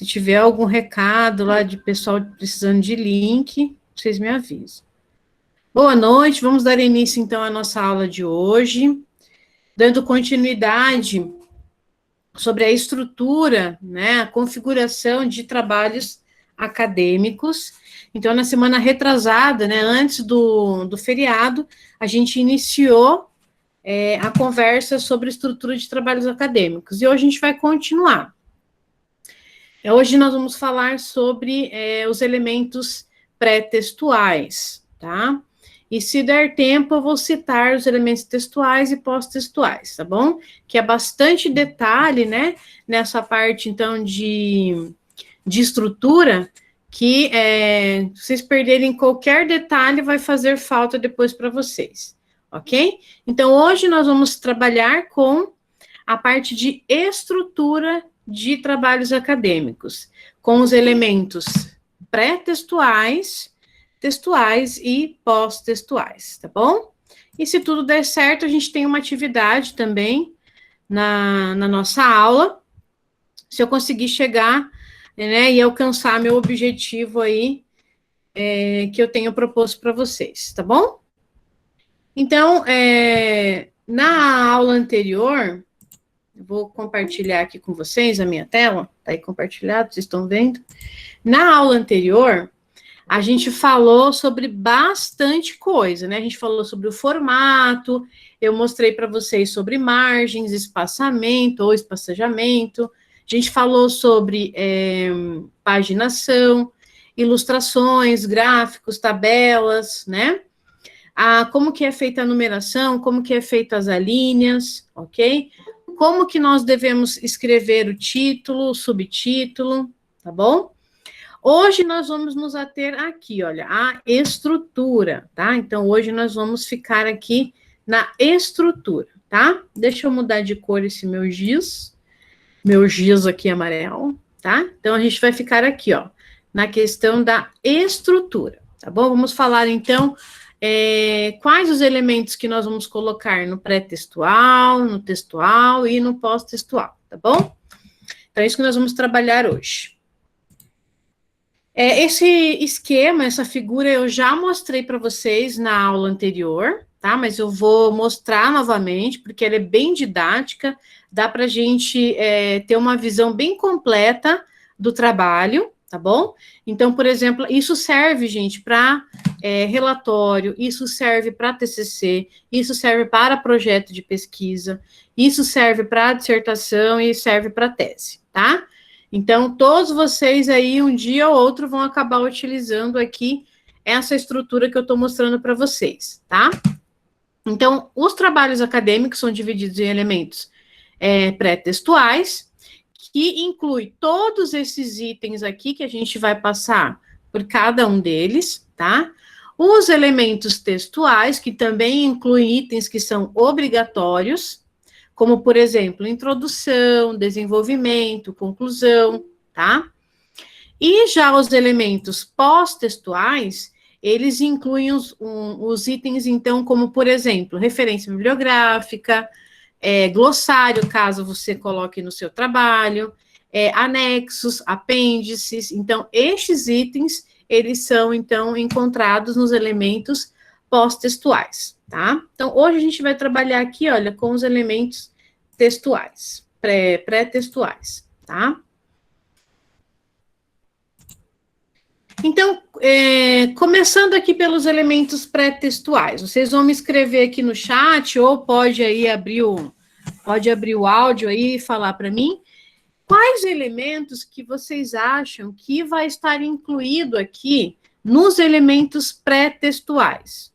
Se tiver algum recado lá de pessoal precisando de link, vocês me avisam. Boa noite, vamos dar início, então, à nossa aula de hoje, dando continuidade sobre a estrutura, né, a configuração de trabalhos acadêmicos. Então, na semana retrasada, né, antes do feriado, a gente iniciou a conversa sobre a estrutura de trabalhos acadêmicos, e hoje a gente vai continuar. Hoje nós vamos falar sobre os elementos pré-textuais, tá? E se der tempo, eu vou citar os elementos textuais e pós-textuais, tá bom? Que é bastante detalhe, né? Nessa parte, então, de estrutura, que se vocês perderem qualquer detalhe, vai fazer falta depois para vocês, ok? Então, hoje nós vamos trabalhar com a parte de estrutura de trabalhos acadêmicos, com os elementos pré-textuais, textuais e pós-textuais, tá bom? E se tudo der certo, a gente tem uma atividade também na nossa aula, se eu conseguir chegar, né, e alcançar meu objetivo aí, que eu tenho proposto para vocês, tá bom? Então, na aula anterior, eu vou compartilhar aqui com vocês a minha tela, tá aí compartilhado, vocês estão vendo? Na aula anterior, a gente falou sobre bastante coisa, né? A gente falou sobre o formato, eu mostrei para vocês sobre margens, espaçamento ou espaçamento, a gente falou sobre paginação, ilustrações, gráficos, tabelas, né? Como que é feita a numeração, como que é feita as alíneas, ok? Como que nós devemos escrever o título, o subtítulo, tá bom? Hoje nós vamos nos ater aqui, olha, a estrutura, tá? Então, hoje nós vamos ficar aqui na estrutura, tá? Deixa eu mudar de cor esse meu giz aqui amarelo, tá? Então, a gente vai ficar aqui, ó, na questão da estrutura, tá bom? Vamos falar, então, quais os elementos que nós vamos colocar no pré-textual, no textual e no pós-textual, tá bom? Então, é isso que nós vamos trabalhar hoje. Esse esquema, essa figura, eu já mostrei para vocês na aula anterior, tá? Mas eu vou mostrar novamente, porque ela é bem didática, dá para a gente ter uma visão bem completa do trabalho, tá bom? Então, por exemplo, isso serve, gente, para relatório, isso serve para TCC, isso serve para projeto de pesquisa, isso serve para dissertação e serve para tese, tá? Então, todos vocês aí, um dia ou outro, vão acabar utilizando aqui essa estrutura que eu estou mostrando para vocês, tá? Então, os trabalhos acadêmicos são divididos em elementos pré-textuais, que inclui todos esses itens aqui que a gente vai passar por cada um deles, tá? Os elementos textuais, que também incluem itens que são obrigatórios, como, por exemplo, introdução, desenvolvimento, conclusão, tá? E já os elementos pós-textuais, eles incluem os itens, então, como, por exemplo, referência bibliográfica, glossário, caso você coloque no seu trabalho, anexos, apêndices. Então, estes itens, eles são, então, encontrados nos elementos pós-textuais, tá? Então, hoje a gente vai trabalhar aqui, olha, com os elementos textuais, pré-textuais, tá? Então, começando aqui pelos elementos pré-textuais, vocês vão me escrever aqui no chat, ou pode aí abrir o áudio aí e falar para mim, quais elementos que vocês acham que vai estar incluído aqui nos elementos pré-textuais?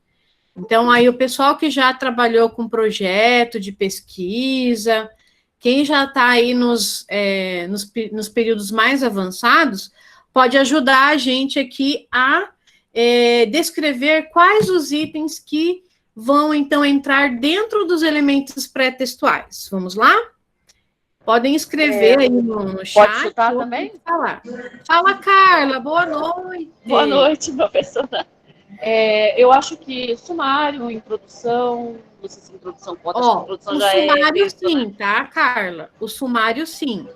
Então, aí o pessoal que já trabalhou com projeto de pesquisa, quem já está aí nos períodos mais avançados, pode ajudar a gente aqui a descrever quais os itens que vão, então, entrar dentro dos elementos pré-textuais. Vamos lá? Podem escrever aí no chat. Pode chutar também? Falar. Fala, Carla, boa noite. Boa noite, professora. Eu acho que sumário, introdução, não sei se introdução pode, acho que introdução o já sumário é... sim, tá, Carla? O sumário sim.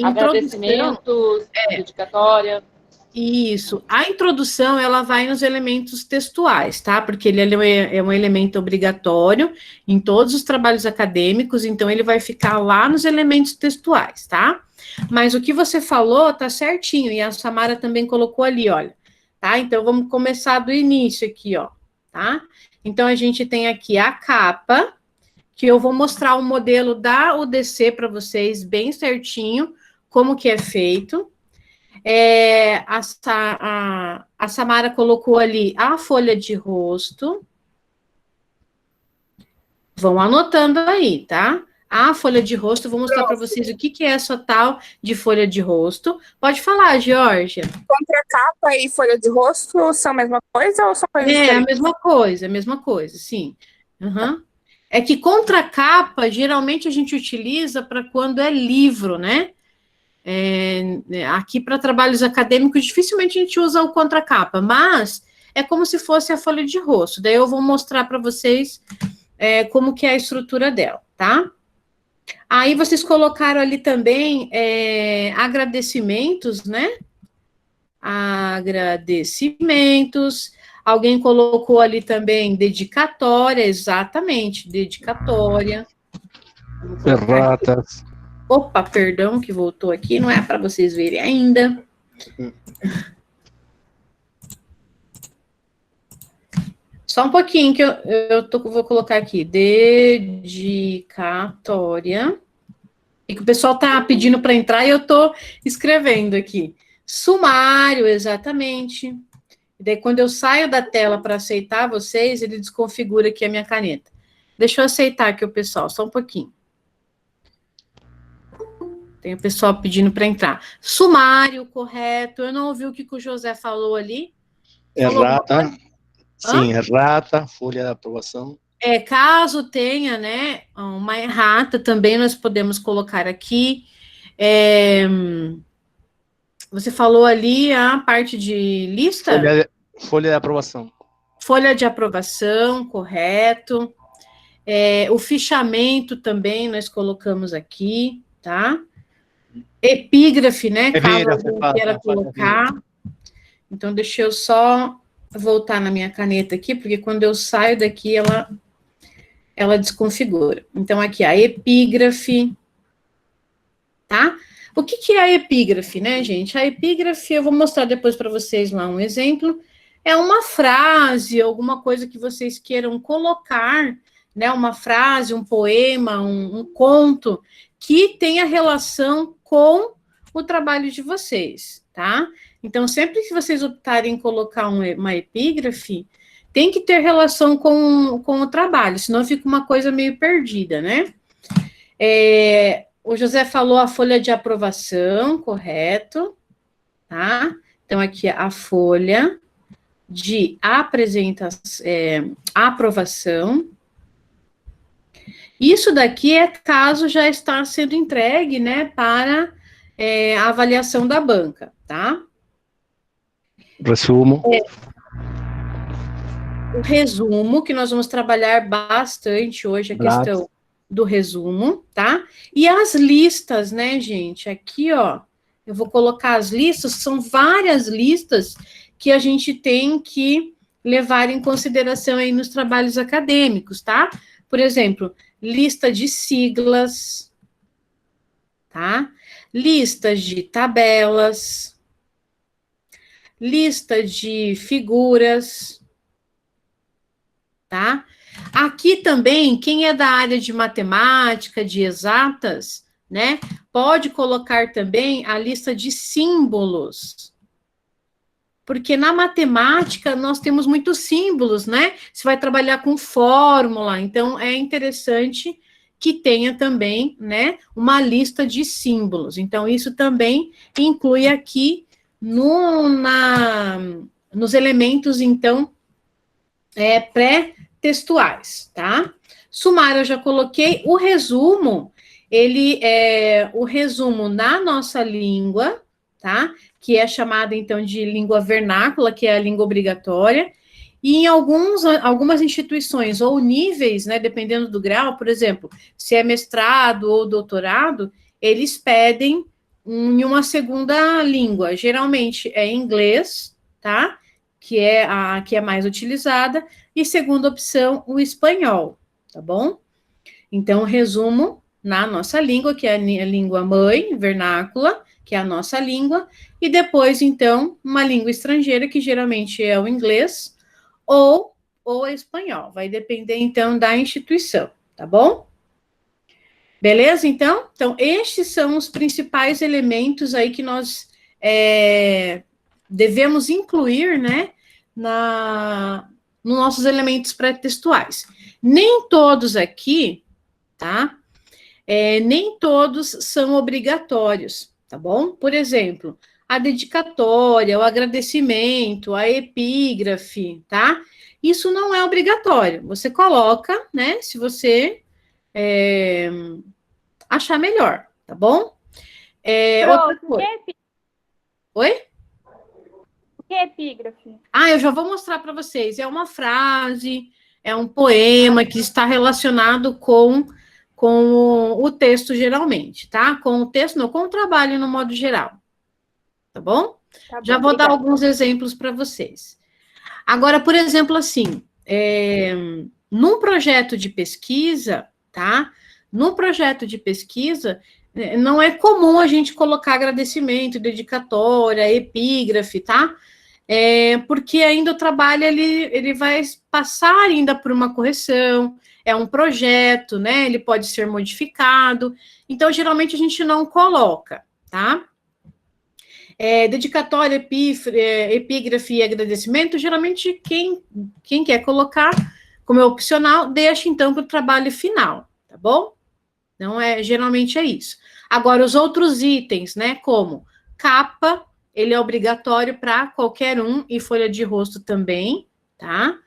Agradecimentos, dedicatória. Isso. A introdução, ela vai nos elementos textuais, tá? Porque ele é um elemento obrigatório em todos os trabalhos acadêmicos, então ele vai ficar lá nos elementos textuais, tá? Mas o que você falou tá certinho, e a Samara também colocou ali, olha, tá? Então vamos começar do início aqui, ó, tá? Então a gente tem aqui a capa, que eu vou mostrar o modelo da UDC para vocês bem certinho, como que é feito. A Samara colocou ali a folha de rosto. Vão anotando aí, tá? A folha de rosto, vou mostrar para vocês o que é essa tal de folha de rosto. Pode falar, Georgia. Contracapa e folha de rosto são a mesma coisa ou são coisas diferentes? A mesma coisa, sim. Uhum. É que contracapa, geralmente a gente utiliza para quando é livro, né? Aqui para trabalhos acadêmicos, dificilmente a gente usa o contracapa, mas é como se fosse a folha de rosto. Daí eu vou mostrar para vocês como que é a estrutura dela, tá? Aí vocês colocaram ali também agradecimentos, né? Agradecimentos. Alguém colocou ali também dedicatória, exatamente, dedicatória. Erratas. Opa, perdão que voltou aqui, não é para vocês verem ainda. Só um pouquinho que vou colocar aqui. Dedicatória. E que o pessoal tá pedindo para entrar e eu tô escrevendo aqui. Sumário, exatamente. E daí, quando eu saio da tela para aceitar vocês, ele desconfigura aqui a minha caneta. Deixa eu aceitar aqui o pessoal, só um pouquinho. Tem o pessoal pedindo para entrar. Sumário, correto. Eu não ouvi o que o José falou ali. Errata. Sim, errata, folha de aprovação. Caso tenha, né, uma errata, também nós podemos colocar aqui. Você falou ali a parte de lista? Folha de aprovação. Folha de aprovação, correto. O fichamento também nós colocamos aqui, tá? Epígrafe, né? Caso alguém queira colocar. Então, deixa eu só voltar na minha caneta aqui, porque quando eu saio daqui, ela desconfigura. Então, aqui, a epígrafe, tá? O que é a epígrafe, né, gente? A epígrafe, eu vou mostrar depois para vocês lá um exemplo. É uma frase, alguma coisa que vocês queiram colocar, né? Uma frase, um poema, um conto, que tenha relação com o trabalho de vocês, tá? Então, sempre que vocês optarem em colocar uma epígrafe, tem que ter relação com o trabalho, senão fica uma coisa meio perdida, né? O José falou a folha de aprovação, correto, tá? Então, aqui a folha de aprovação. Isso daqui é caso já está sendo entregue, né, para a avaliação da banca, tá? Resumo. O resumo, que nós vamos trabalhar bastante hoje, a questão do resumo, tá? E as listas, né, gente? Aqui, ó, eu vou colocar as listas, são várias listas que a gente tem que levar em consideração aí nos trabalhos acadêmicos, tá? Por exemplo, lista de siglas, tá? Listas de tabelas, lista de figuras, tá? Aqui também, quem é da área de matemática, de exatas, né, pode colocar também a lista de símbolos. Porque na matemática nós temos muitos símbolos, né? Você vai trabalhar com fórmula, então é interessante que tenha também, né, uma lista de símbolos. Então, isso também inclui aqui nos elementos, então, pré-textuais, tá? Sumário eu já coloquei. O resumo, ele é o resumo na nossa língua, tá? Que é chamada, então, de língua vernácula, que é a língua obrigatória, e em algumas instituições ou níveis, né, dependendo do grau, por exemplo, se é mestrado ou doutorado, eles pedem em uma segunda língua. Geralmente é inglês, tá? Que é a que é mais utilizada. E segunda opção, o espanhol, tá bom? Então, resumo na nossa língua, que é a língua mãe, vernácula, que é a nossa língua, e depois, então, uma língua estrangeira, que geralmente é o inglês, ou o espanhol. Vai depender, então, da instituição, tá bom? Beleza, então? Então, estes são os principais elementos aí que nós devemos incluir, né, nos nossos elementos pré-textuais. Nem todos aqui, tá? Nem todos são obrigatórios, tá bom? Por exemplo, a dedicatória, o agradecimento, a epígrafe, tá? Isso não é obrigatório. Você coloca, né, se você achar melhor, tá bom? Outra coisa. Oi? O que é epígrafe? Eu já vou mostrar para vocês. É uma frase, é um poema que está relacionado com o texto, geralmente, tá? Com o texto, não, com o trabalho no modo geral. Tá bom? Tá bom, Já vou dar obrigada. alguns exemplos para vocês. Agora, por exemplo, assim, num projeto de pesquisa, tá? No projeto de pesquisa, não é comum a gente colocar agradecimento, dedicatória, epígrafe, tá? Porque ainda o trabalho, ele vai passar ainda por uma correção, é um projeto, né? Ele pode ser modificado. Então, geralmente, a gente não coloca, tá? Dedicatória, epígrafe e agradecimento, geralmente, quem quer colocar como é opcional, deixa, então, para o trabalho final, tá bom? Não geralmente é isso. Agora, os outros itens, né, como capa, ele é obrigatório para qualquer um, e folha de rosto também, tá?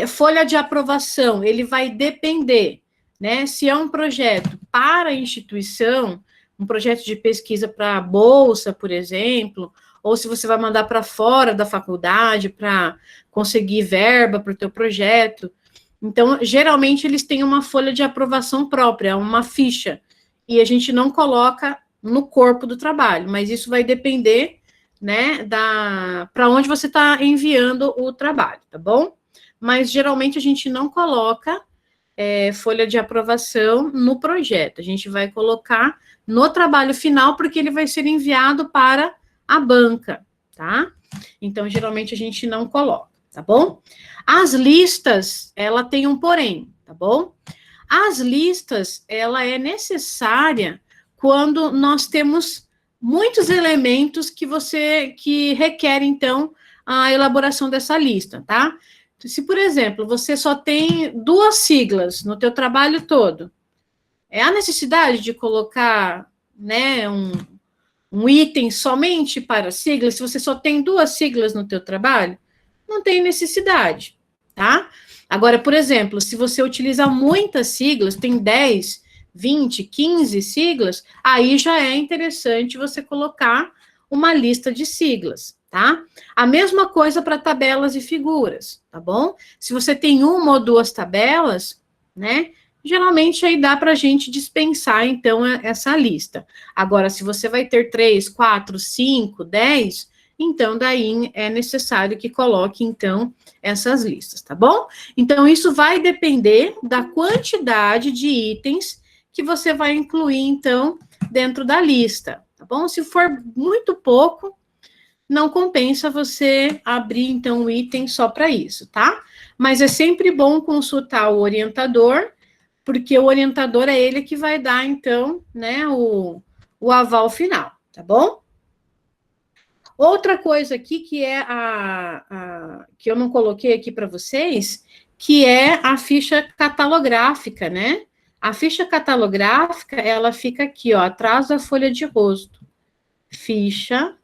Folha de aprovação, ele vai depender, né? Se é um projeto para a instituição, um projeto de pesquisa para bolsa, por exemplo, ou se você vai mandar para fora da faculdade para conseguir verba para o teu projeto. Então, geralmente, eles têm uma folha de aprovação própria, uma ficha, e a gente não coloca no corpo do trabalho, mas isso vai depender, né, para onde você está enviando o trabalho, tá bom? Mas, geralmente, a gente não coloca folha de aprovação no projeto, a gente vai colocar no trabalho final, porque ele vai ser enviado para a banca, tá? Então, geralmente, a gente não coloca, tá bom? As listas, ela tem um porém, tá bom? As listas, ela é necessária quando nós temos muitos elementos que requerem, então, a elaboração dessa lista, tá? Se, por exemplo, você só tem 2 siglas no teu trabalho todo, a necessidade de colocar, né, um item somente para siglas, se você só tem 2 siglas no teu trabalho, não tem necessidade, tá? Agora, por exemplo, se você utiliza muitas siglas, tem 10, 20, 15 siglas, aí já é interessante você colocar uma lista de siglas, tá? A mesma coisa para tabelas e figuras, tá bom? Se você tem 1 ou 2 tabelas, né, geralmente aí dá para a gente dispensar, então, essa lista. Agora, se você vai ter 3, 4, 5, 10, então, daí é necessário que coloque, então, essas listas, tá bom? Então, isso vai depender da quantidade de itens que você vai incluir, então, dentro da lista, tá bom? Se for muito pouco, não compensa você abrir, então, um item só para isso, tá? Mas é sempre bom consultar o orientador, porque o orientador é ele que vai dar, então, né, o aval final, tá bom? Outra coisa aqui que é que eu não coloquei aqui para vocês, que é a ficha catalográfica, né? A ficha catalográfica, ela fica aqui, ó, atrás da folha de rosto. Ficha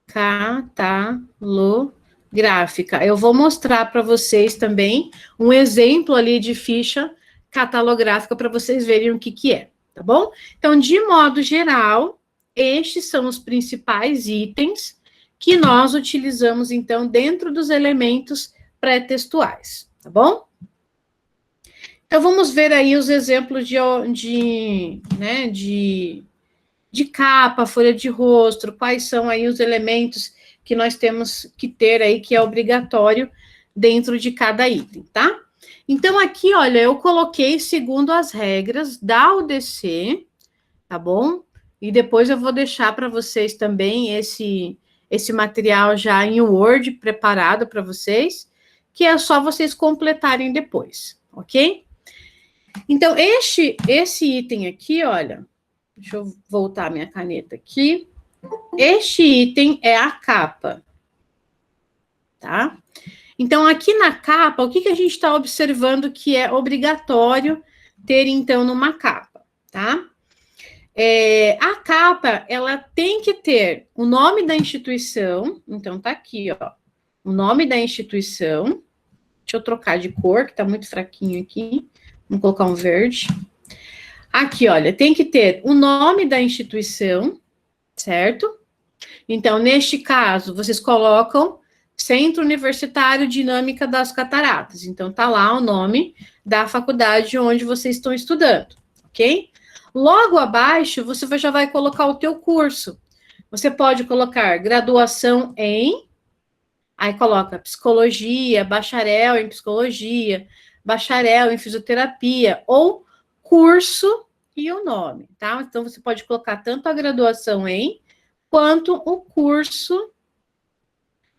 catalográfica. Eu vou mostrar para vocês também um exemplo ali de ficha catalográfica para vocês verem o que é, tá bom? Então, de modo geral, estes são os principais itens que nós utilizamos, então, dentro dos elementos pré-textuais, tá bom? Então, vamos ver aí os exemplos de de capa, folha de rosto, quais são aí os elementos que nós temos que ter aí, que é obrigatório dentro de cada item, tá? Então, aqui, olha, eu coloquei segundo as regras da UDC, tá bom? E depois eu vou deixar para vocês também esse material já em Word preparado para vocês, que é só vocês completarem depois, ok? Então, esse item aqui, olha, deixa eu voltar a minha caneta aqui. Este item é a capa, tá? Então, aqui na capa, o que a gente está observando que é obrigatório ter, então, numa capa, tá? A capa, ela tem que ter o nome da instituição, então tá aqui, ó, o nome da instituição. Deixa eu trocar de cor, que tá muito fraquinho aqui. Vamos colocar um verde. Aqui, olha, tem que ter o nome da instituição, certo? Então, neste caso, vocês colocam Centro Universitário Dinâmica das Cataratas. Então, tá lá o nome da faculdade onde vocês estão estudando, ok? Logo abaixo, você já vai colocar o teu curso. Você pode colocar graduação em... Aí coloca psicologia, bacharel em psicologia, bacharel em fisioterapia, ou curso e o nome, tá? Então, você pode colocar tanto a graduação em, quanto o curso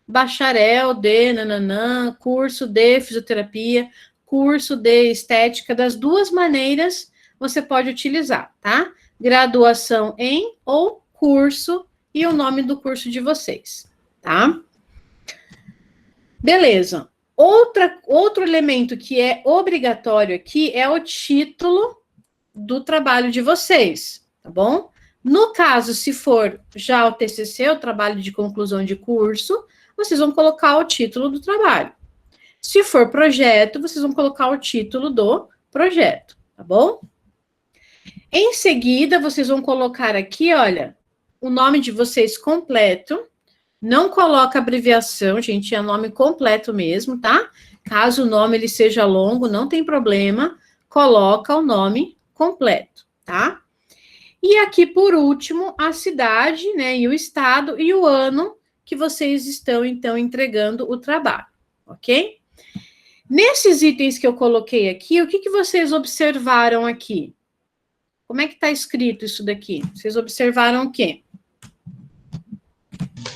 bacharel de nananã, curso de fisioterapia, curso de estética, das duas maneiras você pode utilizar, tá? Graduação em ou curso e o nome do curso de vocês, tá? Beleza. Outro elemento que é obrigatório aqui é o título do trabalho de vocês, tá bom? No caso, se for já o TCC, o trabalho de conclusão de curso, vocês vão colocar o título do trabalho. Se for projeto, vocês vão colocar o título do projeto, tá bom? Em seguida, vocês vão colocar aqui, olha, o nome de vocês completo. Não coloca abreviação, gente, é nome completo mesmo, tá? Caso o nome ele seja longo, não tem problema, coloca o nome completo, tá? E aqui, por último, a cidade, né, e o estado e o ano que vocês estão, então, entregando o trabalho, ok? Nesses itens que eu coloquei aqui, o que vocês observaram aqui? Como é que está escrito isso daqui? Vocês observaram o quê?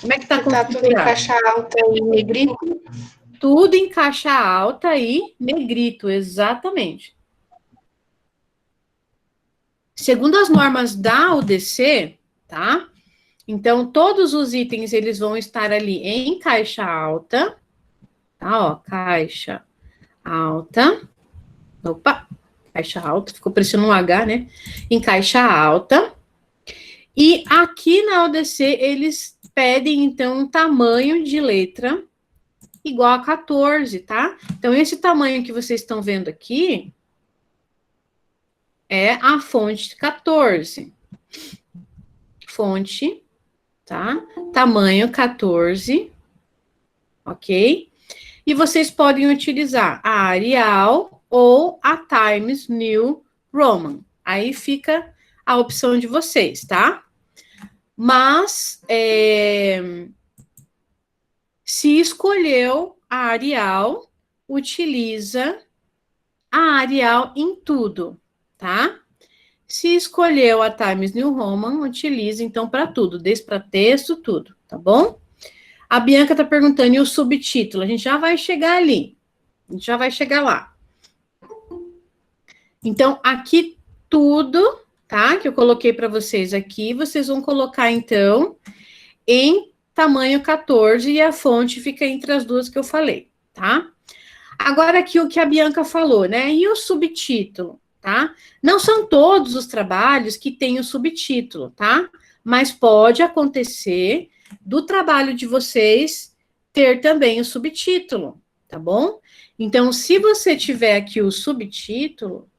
Como é que está configurado? Tá tudo em caixa alta e negrito. Tudo em caixa alta e negrito, exatamente. Segundo as normas da UDC, tá? Então, todos os itens, eles vão estar ali em caixa alta, tá? Ó, caixa alta. Opa, caixa alta, ficou parecendo um H, né? Em caixa alta. E aqui na UDC, eles pedem, então, um tamanho de letra igual a 14, tá? Então, esse tamanho que vocês estão vendo aqui é a fonte 14. Fonte, tá? Tamanho 14, ok? E vocês podem utilizar a Arial ou a Times New Roman. Aí fica a opção de vocês, tá? Mas, se escolheu a Arial, utiliza a Arial em tudo, tá? Se escolheu a Times New Roman, utiliza, então, para tudo, desde para texto, tudo, tá bom? A Bianca tá perguntando, e o subtítulo? A gente já vai chegar ali, a gente já vai chegar lá. Então, aqui tudo, tá? Que eu coloquei para vocês aqui, vocês vão colocar, então, em tamanho 14, e a fonte fica entre as duas que eu falei, tá? Agora, aqui o que a Bianca falou, né? E o subtítulo, tá? Não são todos os trabalhos que têm o subtítulo, tá? Mas pode acontecer do trabalho de vocês ter também o subtítulo, tá bom? Então, se você tiver aqui o subtítulo,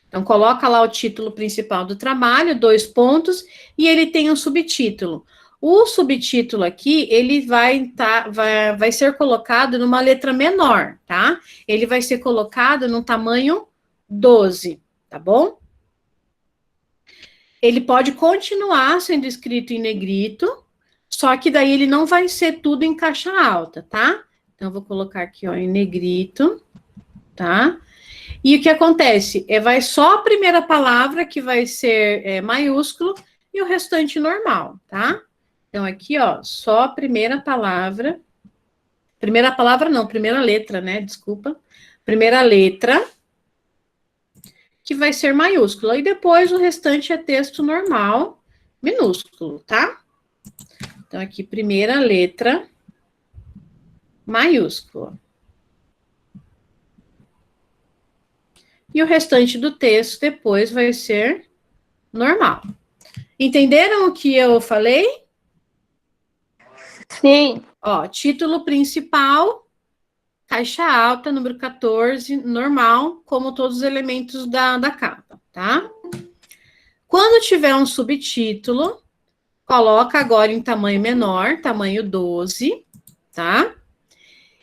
então, coloca lá o título principal do trabalho, 2 pontos, e ele tem um subtítulo. O subtítulo aqui, ele vai ser colocado numa letra menor, tá? Ele vai ser colocado no tamanho 12, tá bom? Ele pode continuar sendo escrito em negrito, só que daí ele não vai ser tudo em caixa alta, tá? Então, eu vou colocar aqui, ó, em negrito, tá? E o que acontece? Vai só a primeira palavra que vai ser maiúsculo e o restante normal, tá? Então, aqui, ó, só a primeira palavra. Primeira palavra não, primeira letra, né? Desculpa. Primeira letra, que vai ser maiúscula. E depois o restante é texto normal, minúsculo, tá? Então, aqui, primeira letra, maiúscula. E o restante do texto depois vai ser normal. Entenderam o que eu falei? Sim. Ó, título principal, caixa alta, número 14, normal, como todos os elementos da capa, tá? Quando tiver um subtítulo, coloca agora em tamanho menor, tamanho 12, tá?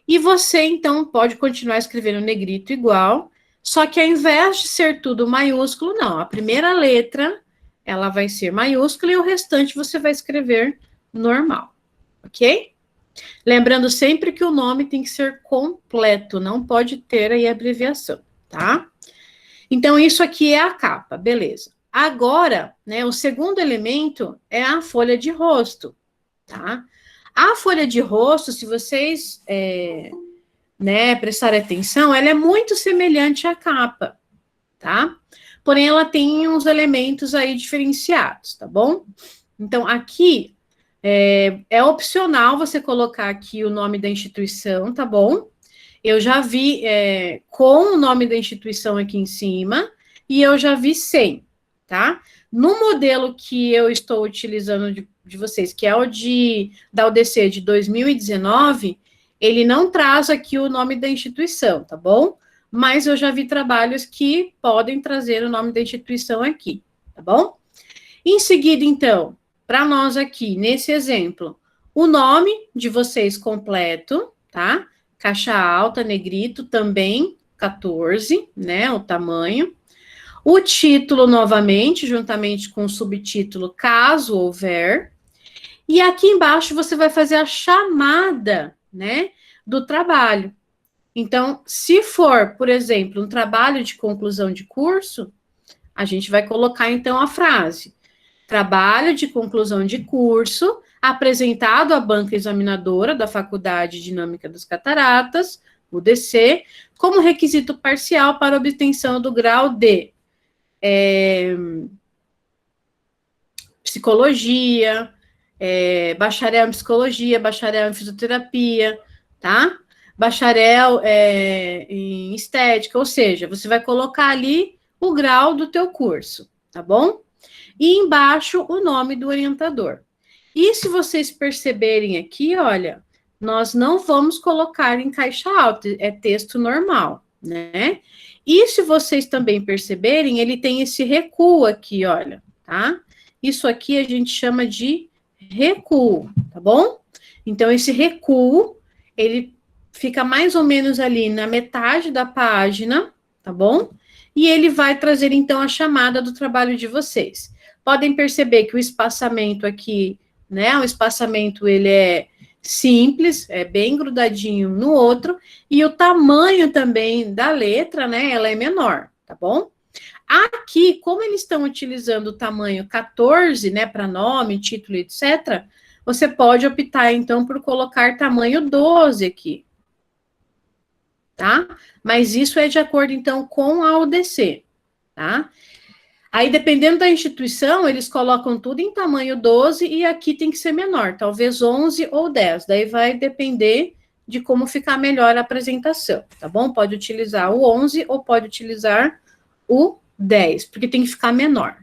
E você, então, pode continuar escrevendo negrito igual, só que ao invés de ser tudo maiúsculo, não. A primeira letra, ela vai ser maiúscula e o restante você vai escrever normal, ok? Lembrando sempre que o nome tem que ser completo, não pode ter aí abreviação, tá? Então, isso aqui é a capa, beleza. Agora, né, o segundo elemento é a folha de rosto, tá? A folha de rosto, se vocês prestarem atenção, ela é muito semelhante à capa, tá? Porém, ela tem uns elementos aí diferenciados, tá bom? Então, aqui é opcional você colocar aqui o nome da instituição, tá bom? Eu já vi com o nome da instituição aqui em cima e eu já vi sem, tá? No modelo que eu estou utilizando de vocês, que é o da UDC de 2019, ele não traz aqui o nome da instituição, tá bom? Mas eu já vi trabalhos que podem trazer o nome da instituição aqui, tá bom? Em seguida, então, para nós aqui, nesse exemplo, o nome de vocês completo, tá? Caixa alta, negrito, também 14, né? O tamanho. O título, novamente, juntamente com o subtítulo, caso houver. E aqui embaixo você vai fazer a chamada, né? Do trabalho. Então, se for, por exemplo, um trabalho de conclusão de curso, a gente vai colocar, então, a frase: trabalho de conclusão de curso, apresentado à banca examinadora da Faculdade Dinâmica das Cataratas, UDC, como requisito parcial para obtenção do grau de psicologia, bacharel em psicologia, bacharel em fisioterapia, tá? Bacharel em estética, ou seja, você vai colocar ali o grau do teu curso, tá bom? E embaixo o nome do orientador. E se vocês perceberem aqui, olha, nós não vamos colocar em caixa alta, é texto normal, né? E se vocês também perceberem, ele tem esse recuo aqui, olha, tá? Isso aqui a gente chama de recuo, tá bom? Então, esse recuo, ele fica mais ou menos ali na metade da página, tá bom? E ele vai trazer, então, a chamada do trabalho de vocês. Podem perceber que o espaçamento aqui, né, o espaçamento, ele é simples, é bem grudadinho no outro, e o tamanho também da letra, né, ela é menor, tá bom? Aqui, como eles estão utilizando o tamanho 14, né, para nome, título, etc., você pode optar, então, por colocar tamanho 12 aqui, tá? Mas isso é de acordo, então, com a UDC, tá? Aí, dependendo da instituição, eles colocam tudo em tamanho 12 e aqui tem que ser menor, talvez 11 ou 10. Daí vai depender de como ficar melhor a apresentação, tá bom? Pode utilizar o 11 ou pode utilizar o 10, porque tem que ficar menor,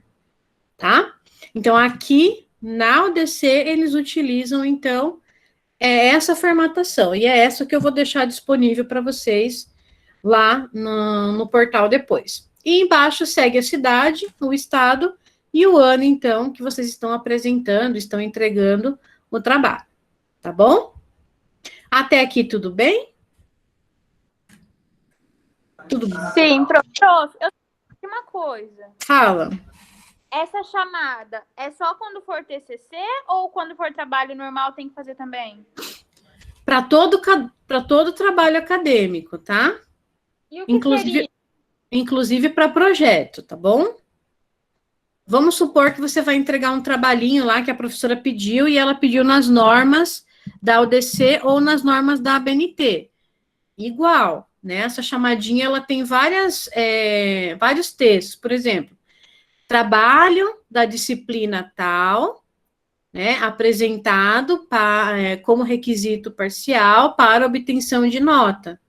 tá? Então, aqui na UDC, eles utilizam, então, essa formatação. E é essa que eu vou deixar disponível para vocês lá no portal depois. E embaixo segue a cidade, o estado e o ano, então, que vocês estão apresentando, estão entregando o trabalho. Tá bom? Até aqui, tudo bem? Tudo bem? Sim, prof. Uma coisa. Fala. Essa chamada é só quando for TCC ou quando for trabalho normal tem que fazer também? Para todo trabalho acadêmico, tá? E o que seria? Inclusive para projeto, tá bom? Vamos supor que você vai entregar um trabalhinho lá que a professora pediu e ela pediu nas normas da UDC ou nas normas da ABNT. Igual, né? Essa chamadinha, ela tem vários textos. Por exemplo, trabalho da disciplina tal, né? Apresentado como requisito parcial para obtenção de nota.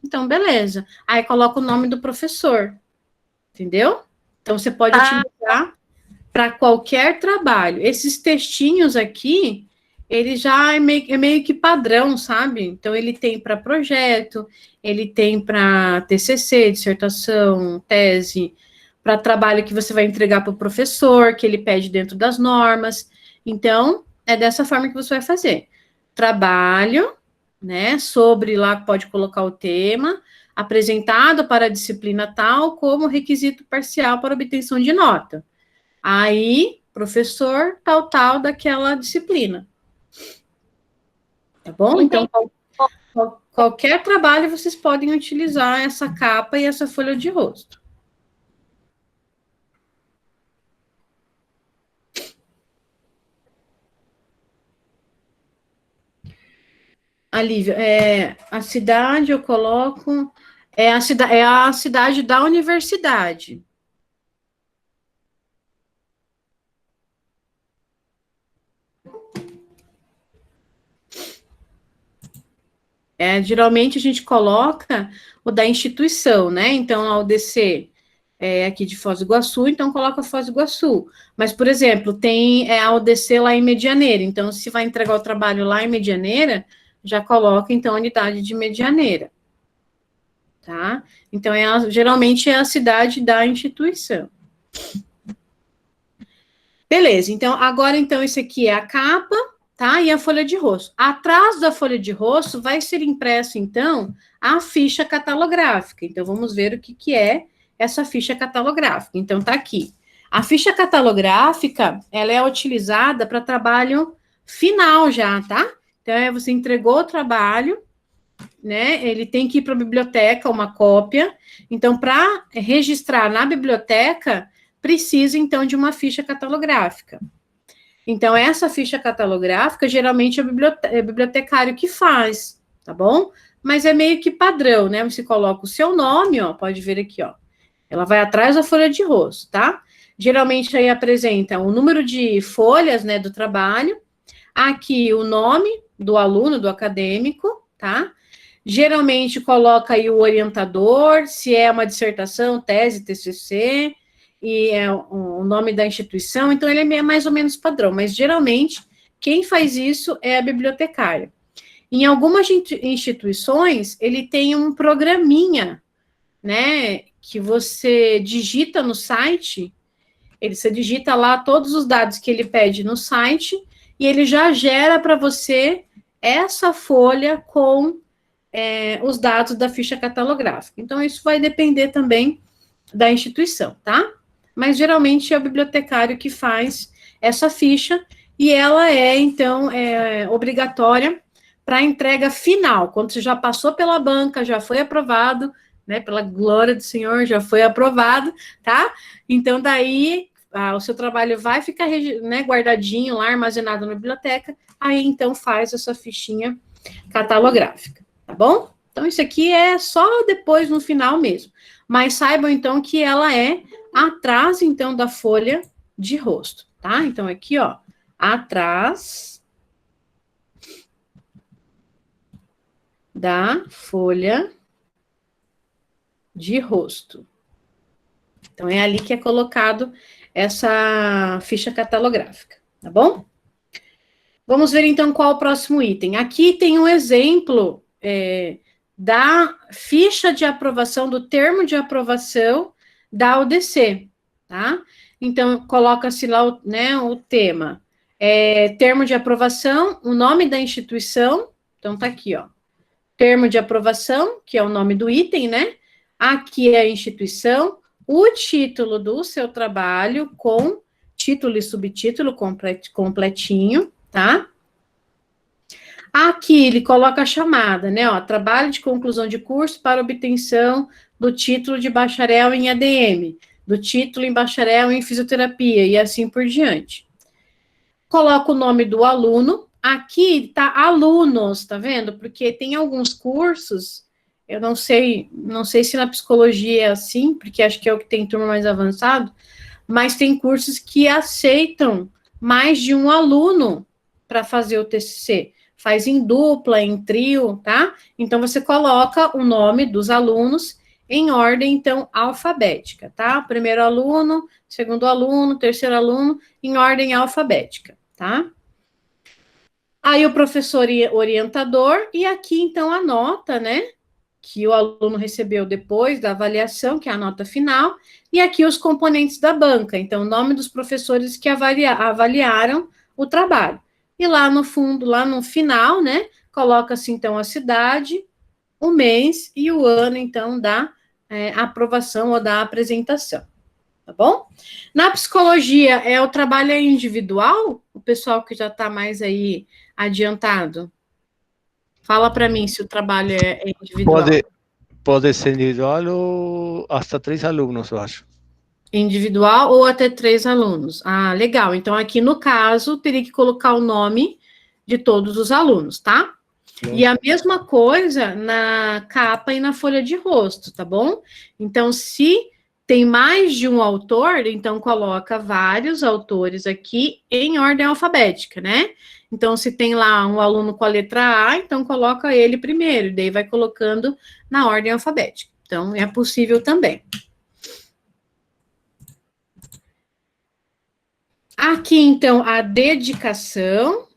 Então, beleza. Aí coloca o nome do professor, entendeu? Então, você pode utilizar para qualquer trabalho. Esses textinhos aqui, ele já é meio que padrão, sabe? Então, ele tem para projeto, ele tem para TCC, dissertação, tese, para trabalho que você vai entregar para o professor, que ele pede dentro das normas. Então, é dessa forma que você vai fazer. Trabalho, né, sobre lá, pode colocar o tema, apresentado para a disciplina tal como requisito parcial para obtenção de nota. Aí, professor tal daquela disciplina. Tá bom? Entendi. Então, qualquer trabalho vocês podem utilizar essa capa e essa folha de rosto. A Lívia, a cidade eu coloco, é a cidade da universidade. Geralmente a gente coloca o da instituição, né? Então, a UDC é aqui de Foz do Iguaçu, então coloca Foz do Iguaçu. Mas, por exemplo, tem a UDC lá em Medianeira, então se vai entregar o trabalho lá em Medianeira, já coloca, então, a unidade de Medianeira, tá? Então, geralmente é a cidade da instituição. Beleza, então, agora, então, esse aqui é a capa, tá? E a folha de rosto. Atrás da folha de rosto vai ser impresso, então, a ficha catalográfica. Então, vamos ver o que é essa ficha catalográfica. Então, tá aqui. A ficha catalográfica, ela é utilizada para trabalho final já, tá? Então, você entregou o trabalho, né? Ele tem que ir para a biblioteca, uma cópia. Então, para registrar na biblioteca, precisa, então, de uma ficha catalográfica. Então, essa ficha catalográfica, geralmente, é o bibliotecário que faz, tá bom? Mas é meio que padrão, né? Você coloca o seu nome, ó, pode ver aqui, ó. Ela vai atrás da folha de rosto, tá? Geralmente, aí apresenta o número de folhas, né, do trabalho. Aqui, o nome do aluno, do acadêmico, tá? Geralmente, coloca aí o orientador, se é uma dissertação, tese, TCC, e é o nome da instituição, então ele é mais ou menos padrão, mas geralmente quem faz isso é a bibliotecária. Em algumas instituições, ele tem um programinha, né, que você digita no site, você digita lá todos os dados que ele pede no site, e ele já gera para você essa folha com os dados da ficha catalográfica. Então, isso vai depender também da instituição, tá? Mas geralmente é o bibliotecário que faz essa ficha e ela é, então, obrigatória para a entrega final, quando você já passou pela banca, já foi aprovado, né, pela glória do Senhor, já foi aprovado, tá? Então, daí, o seu trabalho vai ficar, né, guardadinho lá, armazenado na biblioteca, aí, então, faz essa fichinha catalográfica, tá bom? Então, isso aqui é só depois, no final mesmo. Mas saibam, então, que ela é atrás, então, da folha de rosto, tá? Então, aqui, ó, atrás da folha de rosto. Então, é ali que é colocado essa ficha catalográfica, tá bom? Vamos ver, então, qual o próximo item. Aqui tem um exemplo da ficha de aprovação, do termo de aprovação da UDC, tá? Então, coloca-se lá o tema. Termo de aprovação, o nome da instituição, então tá aqui, ó. Termo de aprovação, que é o nome do item, né? Aqui é a instituição, o título do seu trabalho com título e subtítulo completinho, tá? Aqui ele coloca a chamada, né? Ó, trabalho de conclusão de curso para obtenção do título de bacharel em ADM, do título em bacharel em fisioterapia e assim por diante. Coloca o nome do aluno. Aqui tá alunos, tá vendo? Porque tem alguns cursos, eu não sei se na psicologia é assim, porque acho que é o que tem turma mais avançado, mas tem cursos que aceitam mais de um aluno para fazer o TCC. Faz em dupla, em trio, tá? Então, você coloca o nome dos alunos em ordem, então, alfabética, tá? Primeiro aluno, segundo aluno, terceiro aluno, em ordem alfabética, tá? Aí, o professor orientador, e aqui, então, a nota, né? Que o aluno recebeu depois da avaliação, que é a nota final, e aqui os componentes da banca, então, o nome dos professores que avaliaram o trabalho. E lá no fundo, lá no final, né, coloca-se, então, a cidade, o mês e o ano, então, da aprovação ou da apresentação, tá bom? Na psicologia, o trabalho é individual? O pessoal que já está mais aí adiantado? Fala para mim se o trabalho é individual. Pode ser individual ou hasta 3 alunos, eu acho. Individual ou até 3 alunos. Ah, legal. Então, aqui no caso, teria que colocar o nome de todos os alunos, tá? E a mesma coisa na capa e na folha de rosto, tá bom? Então, se tem mais de um autor, então coloca vários autores aqui em ordem alfabética, né? Então, se tem lá um aluno com a letra A, então coloca ele primeiro, daí vai colocando na ordem alfabética. Então, é possível também. Aqui, então, a dedicação,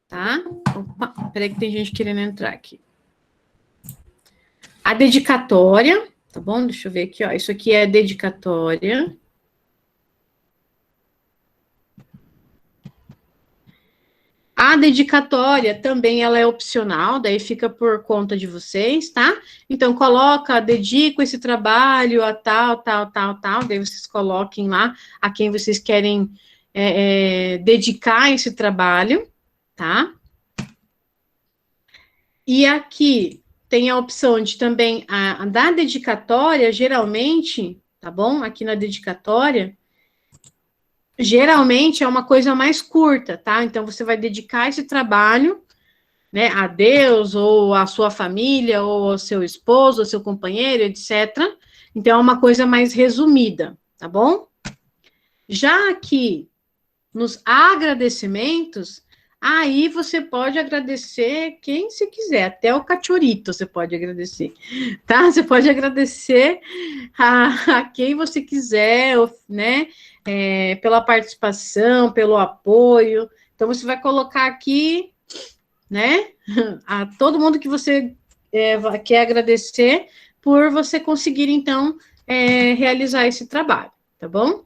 tá? Opa, peraí que tem gente querendo entrar aqui. A dedicatória, tá bom? Deixa eu ver aqui, ó. Isso aqui é a dedicatória. A dedicatória também, ela é opcional, daí fica por conta de vocês, tá? Então, dedico esse trabalho a tal, daí vocês coloquem lá a quem vocês querem dedicar esse trabalho, tá? E aqui tem a opção de também, da dedicatória, geralmente, tá bom? Aqui na dedicatória, geralmente é uma coisa mais curta, tá? Então, você vai dedicar esse trabalho, né, a Deus, ou a sua família, ou ao seu esposo, ao seu companheiro, etc. Então, é uma coisa mais resumida, tá bom? Já aqui, nos agradecimentos, aí você pode agradecer quem você quiser, até o cachorrito você pode agradecer, tá? Você pode agradecer a quem você quiser, né? Pela participação, pelo apoio. Então, você vai colocar aqui, né? A todo mundo que você quer agradecer por você conseguir, então, realizar esse trabalho, tá bom?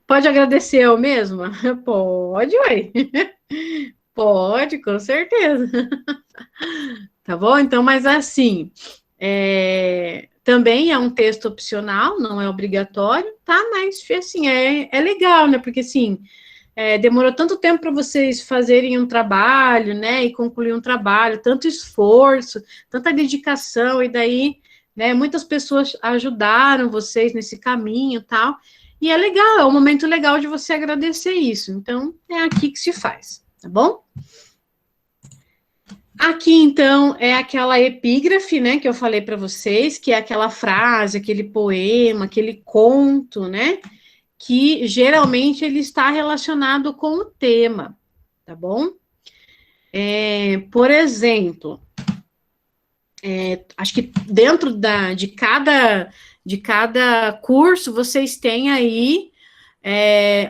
Pode agradecer eu mesma? Pode, ué. Pode, com certeza. Tá bom? Então, mas assim, também é um texto opcional, não é obrigatório, tá? Mas, assim, é legal, né? Porque, assim, demorou tanto tempo para vocês fazerem um trabalho, né? E concluir um trabalho, tanto esforço, tanta dedicação, e daí, né? Muitas pessoas ajudaram vocês nesse caminho e tal. E é legal, é um momento legal de você agradecer isso. Então, é aqui que se faz, tá bom? Aqui, então, é aquela epígrafe, né, que eu falei para vocês, que é aquela frase, aquele poema, aquele conto, né, que geralmente ele está relacionado com o tema, tá bom? Por exemplo, acho que dentro de cada curso, vocês têm aí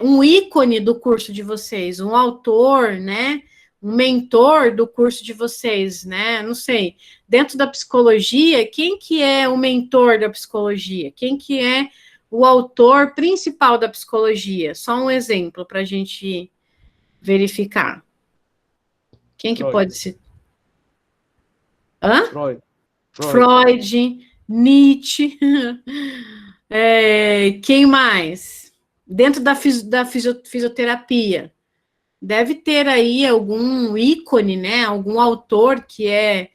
um ícone do curso de vocês, um autor, né? Um mentor do curso de vocês, né? Não sei. Dentro da psicologia, quem que é o mentor da psicologia? Quem que é o autor principal da psicologia? Só um exemplo para a gente verificar. Quem que pode ser? Hã? Freud. Freud, Nietzsche, Quem mais? Dentro da fisioterapia, deve ter aí algum ícone, né? Algum autor que é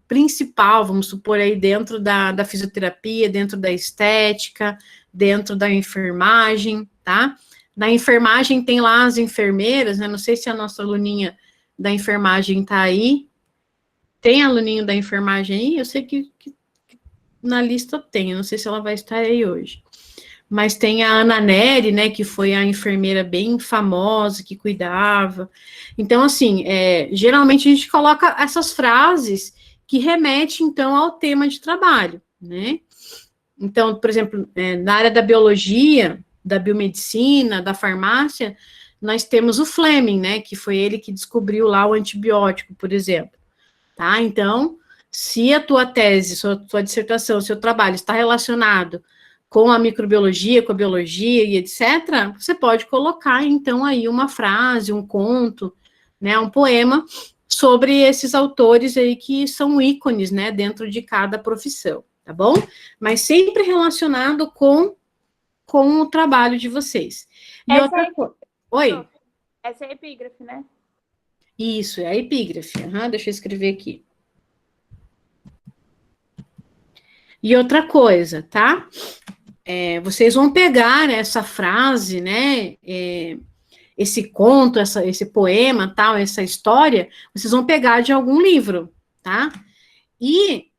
principal, vamos supor, aí dentro da fisioterapia, dentro da estética, dentro da enfermagem, tá? Na enfermagem tem lá as enfermeiras, né? Não sei se a nossa aluninha da enfermagem tá aí. Tem aluninho da enfermagem aí? Eu sei que na lista tem, eu não sei se ela vai estar aí hoje. Mas tem a Ana Nery, né, que foi a enfermeira bem famosa, que cuidava. Então, assim, geralmente a gente coloca essas frases que remetem, então, ao tema de trabalho, né? Então, por exemplo, na área da biologia, da biomedicina, da farmácia, nós temos o Fleming, né, que foi ele que descobriu lá o antibiótico, por exemplo, tá? Então, se a tua tese, sua dissertação, seu trabalho está relacionado com a microbiologia, com a biologia e etc., você pode colocar, então, aí uma frase, um conto, né, um poema sobre esses autores aí que são ícones, né, dentro de cada profissão, tá bom? Mas sempre relacionado com o trabalho de vocês. E outra coisa... Oi? Essa é a epígrafe, né? Isso, é a epígrafe. Deixa eu escrever aqui. E outra coisa, tá? Vocês vão pegar essa frase, né? Esse conto, esse poema, tal, essa história, vocês vão pegar de algum livro, tá? E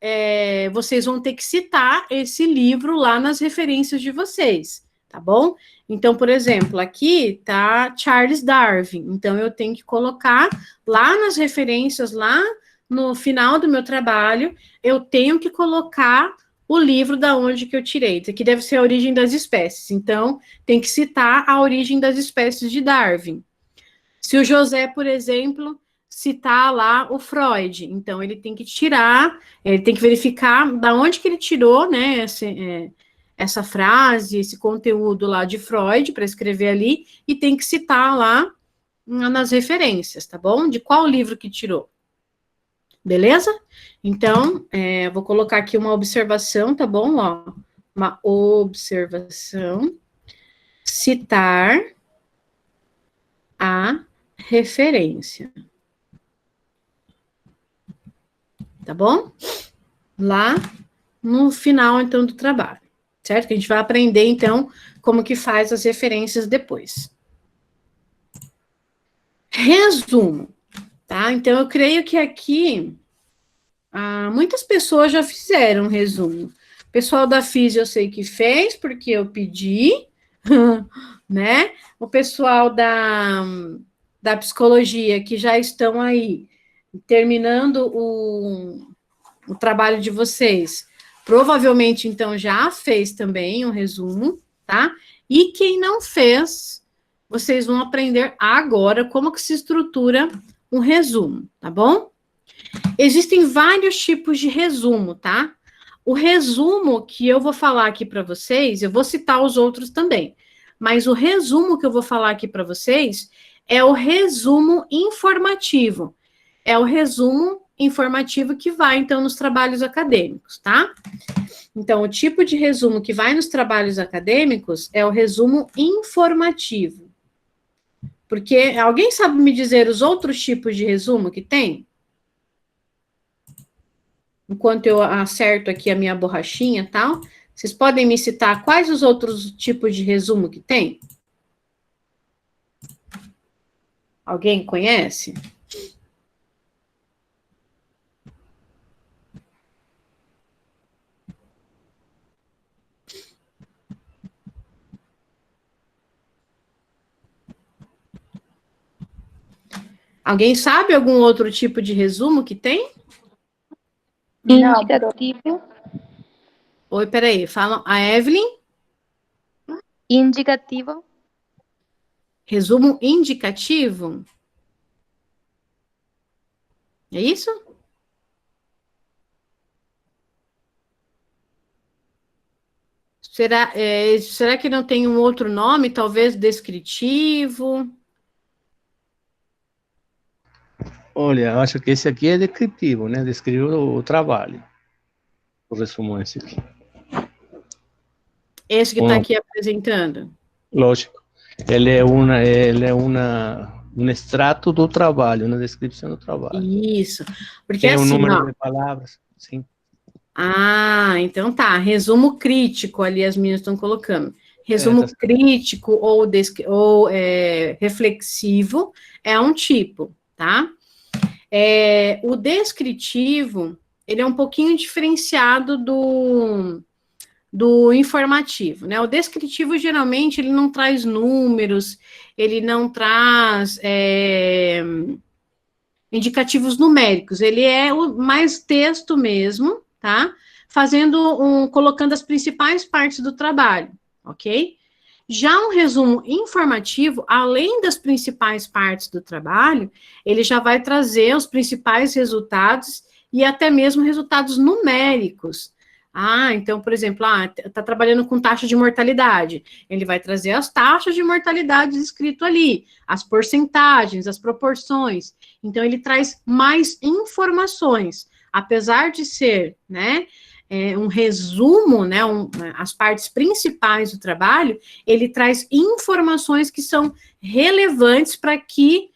vocês vão ter que citar esse livro lá nas referências de vocês, tá bom? Então, por exemplo, aqui tá Charles Darwin, então eu tenho que colocar lá nas referências, lá no final do meu trabalho, eu tenho que colocar o livro da onde que eu tirei. Isso aqui deve ser a origem das espécies. Então, tem que citar a origem das espécies de Darwin. Se o José, por exemplo, citar lá o Freud, então ele tem que tirar, ele tem que verificar da onde que ele tirou, né, essa frase, esse conteúdo lá de Freud, para escrever ali, e tem que citar lá nas referências, tá bom? De qual livro que tirou. Beleza? Então, vou colocar aqui uma observação, tá bom? Ó, uma observação. Citar a referência. Tá bom? Lá no final, então, do trabalho. Certo? Que a gente vai aprender, então, como que faz as referências depois. Resumo. Tá? Então, eu creio que aqui muitas pessoas já fizeram um resumo. O pessoal da Físio eu sei que fez, porque eu pedi, né? O pessoal da psicologia, que já estão aí, terminando o trabalho de vocês, provavelmente, então, já fez também um resumo, tá? E quem não fez, vocês vão aprender agora como que se estrutura um resumo, tá bom? Existem vários tipos de resumo, tá? O resumo que eu vou falar aqui para vocês, eu vou citar os outros também, mas o resumo que eu vou falar aqui para vocês é o resumo informativo. É o resumo informativo que vai, então, nos trabalhos acadêmicos, tá? Então, o tipo de resumo que vai nos trabalhos acadêmicos é o resumo informativo. Porque alguém sabe me dizer os outros tipos de resumo que tem? Enquanto eu acerto aqui a minha borrachinha e tal, vocês podem me citar quais os outros tipos de resumo que tem? Alguém conhece? Alguém sabe algum outro tipo de resumo que tem? Indicativo. Oi, peraí, falam a Evelyn? Indicativo. Resumo indicativo? É isso? Será que não tem um outro nome, talvez descritivo? Olha, eu acho que esse aqui é descritivo, né? Descreve o trabalho. O resumo é esse aqui. Esse que está aqui apresentando. Lógico. Ele é um extrato do trabalho, uma descrição do trabalho. Isso. Porque Tem um assim, número ó. de palavras, sim. Ah, então tá. Resumo crítico ali as meninas estão colocando. Resumo crítico ou reflexivo é um tipo, tá? O descritivo, ele é um pouquinho diferenciado do informativo, né? O descritivo, geralmente, ele não traz números, ele não traz indicativos numéricos, ele é mais texto mesmo, tá? Colocando as principais partes do trabalho, ok? Já um resumo informativo, além das principais partes do trabalho, ele já vai trazer os principais resultados e até mesmo resultados numéricos. Então, por exemplo, está trabalhando com taxa de mortalidade. Ele vai trazer as taxas de mortalidade escrito ali, as porcentagens, as proporções. Então, ele traz mais informações. Apesar de ser, né, um resumo, né, as partes principais do trabalho, ele traz informações que são relevantes para que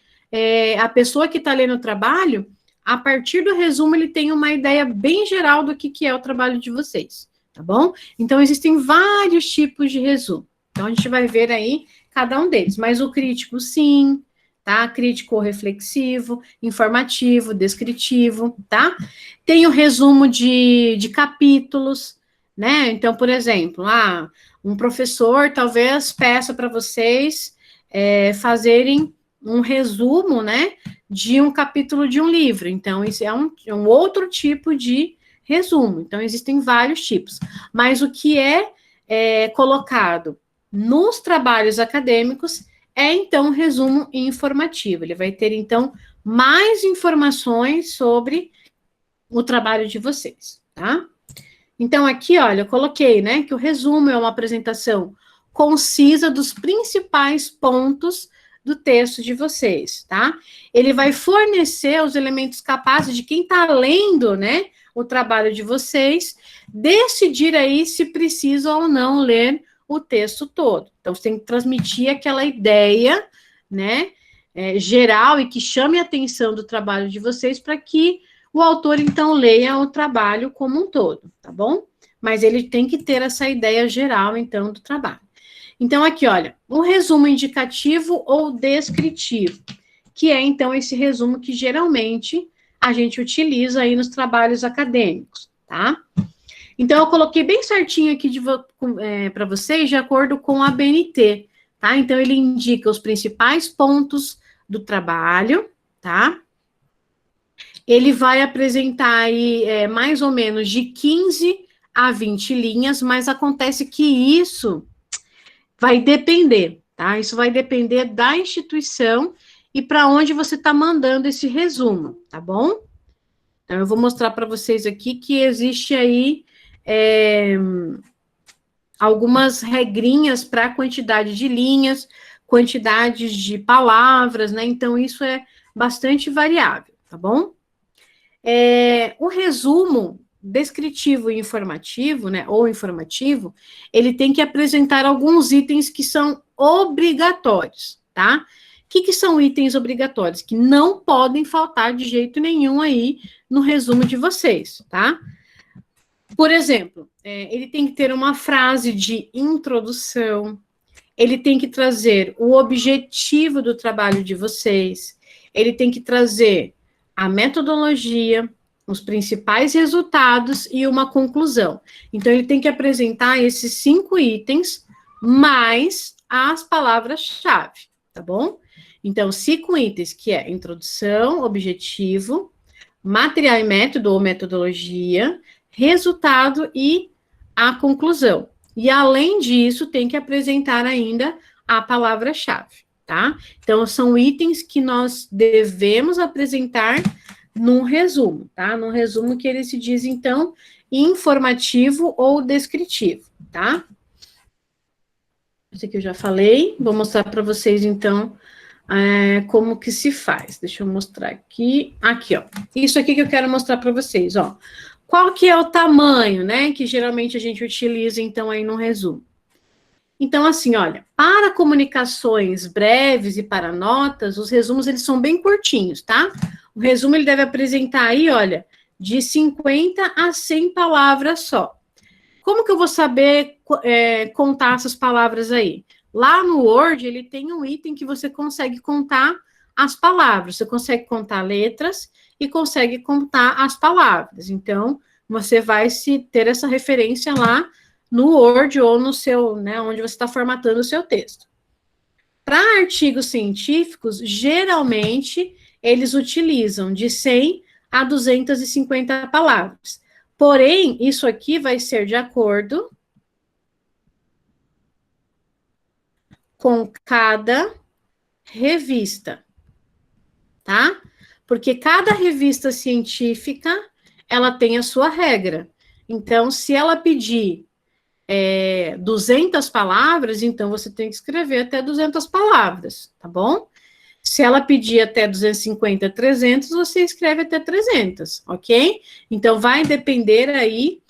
a pessoa que está lendo o trabalho, a partir do resumo, ele tem uma ideia bem geral do que é o trabalho de vocês, tá bom? Então, existem vários tipos de resumo. Então, a gente vai ver aí cada um deles. Mas o crítico, sim, tá? Crítico reflexivo, informativo, descritivo, tá? Tem o resumo de capítulos, né? Então, por exemplo, um professor talvez peça para vocês fazerem um resumo, né, de um capítulo de um livro. Então, isso é um outro tipo de resumo. Então, existem vários tipos. Mas o que é colocado nos trabalhos acadêmicos então, um resumo informativo. Ele vai ter, então, mais informações sobre o trabalho de vocês, tá? Então, aqui, olha, eu coloquei, né, que o resumo é uma apresentação concisa dos principais pontos do texto de vocês, tá? Ele vai fornecer os elementos capazes de quem está lendo, né, o trabalho de vocês, decidir aí se precisa ou não ler o texto todo. Então, você tem que transmitir aquela ideia, né, geral e que chame a atenção do trabalho de vocês para que o autor, então, leia o trabalho como um todo, tá bom? Mas ele tem que ter essa ideia geral, então, do trabalho. Então, aqui, olha, um resumo indicativo ou descritivo, que é, então, esse resumo que geralmente a gente utiliza aí nos trabalhos acadêmicos, tá? Então, eu coloquei bem certinho aqui para vocês, de acordo com a BNT, tá? Então, ele indica os principais pontos do trabalho, tá? Ele vai apresentar aí mais ou menos de 15 a 20 linhas, mas acontece que isso vai depender, tá? Isso vai depender da instituição e para onde você está mandando esse resumo, tá bom? Então, eu vou mostrar para vocês aqui que existe aí algumas regrinhas para a quantidade de linhas, quantidades de palavras, né? Então, isso é bastante variável, tá bom? O resumo descritivo e informativo, né, ou informativo, ele tem que apresentar alguns itens que são obrigatórios, tá? O que são itens obrigatórios? Que não podem faltar de jeito nenhum aí no resumo de vocês, tá? Por exemplo, ele tem que ter uma frase de introdução, ele tem que trazer o objetivo do trabalho de vocês, ele tem que trazer a metodologia, os principais resultados e uma conclusão. Então, ele tem que apresentar esses 5 itens, mais as palavras-chave, tá bom? Então, 5 itens, que é introdução, objetivo, material e método ou metodologia, resultado e a conclusão. E, além disso, tem que apresentar ainda a palavra-chave, tá? Então, são itens que nós devemos apresentar num resumo, tá? Num resumo que ele se diz, então, informativo ou descritivo, tá? Esse aqui eu já falei, vou mostrar para vocês, então, como que se faz. Deixa eu mostrar aqui. Aqui, ó. Isso aqui que eu quero mostrar para vocês, ó. Qual que é o tamanho, né, que geralmente a gente utiliza, então, aí no resumo? Então, assim, olha, para comunicações breves e para notas, os resumos, eles são bem curtinhos, tá? O resumo, ele deve apresentar aí, olha, de 50 a 100 palavras só. Como que eu vou saber contar essas palavras aí? Lá no Word, ele tem um item que você consegue contar as palavras. Você consegue contar letras e consegue contar as palavras. Então, você vai ter essa referência lá no Word ou no seu, né, onde você está formatando o seu texto. Para artigos científicos, geralmente, eles utilizam de 100 a 250 palavras. Porém, isso aqui vai ser de acordo com cada revista, tá? Porque cada revista científica, ela tem a sua regra. Então, se ela pedir 200 palavras, então você tem que escrever até 200 palavras, tá bom? Se ela pedir até 250, 300, você escreve até 300, ok? Então, vai depender aí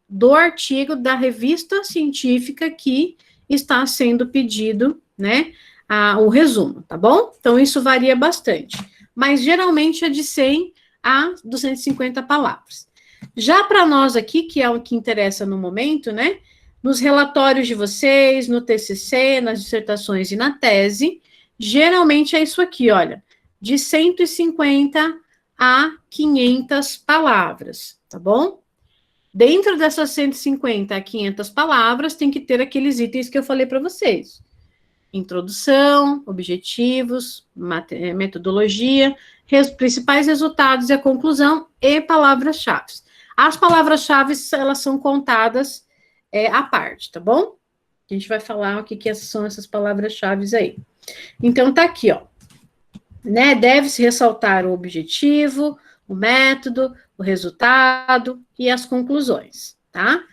do artigo da revista científica que está sendo pedido, né, o resumo, tá bom? Então, isso varia bastante. Mas, geralmente, é de 100 a 250 palavras. Já para nós aqui, que é o que interessa no momento, né, nos relatórios de vocês, no TCC, nas dissertações e na tese, geralmente é isso aqui, olha, de 150 a 500 palavras, tá bom? Dentro dessas 150 a 500 palavras, tem que ter aqueles itens que eu falei para vocês. Introdução, objetivos, metodologia, principais resultados e a conclusão e palavras-chave. As palavras-chave, elas são contadas à parte, tá bom? A gente vai falar o que são essas palavras-chave aí. Então, tá aqui, ó. Né? Deve-se ressaltar o objetivo, o método, o resultado e as conclusões, tá?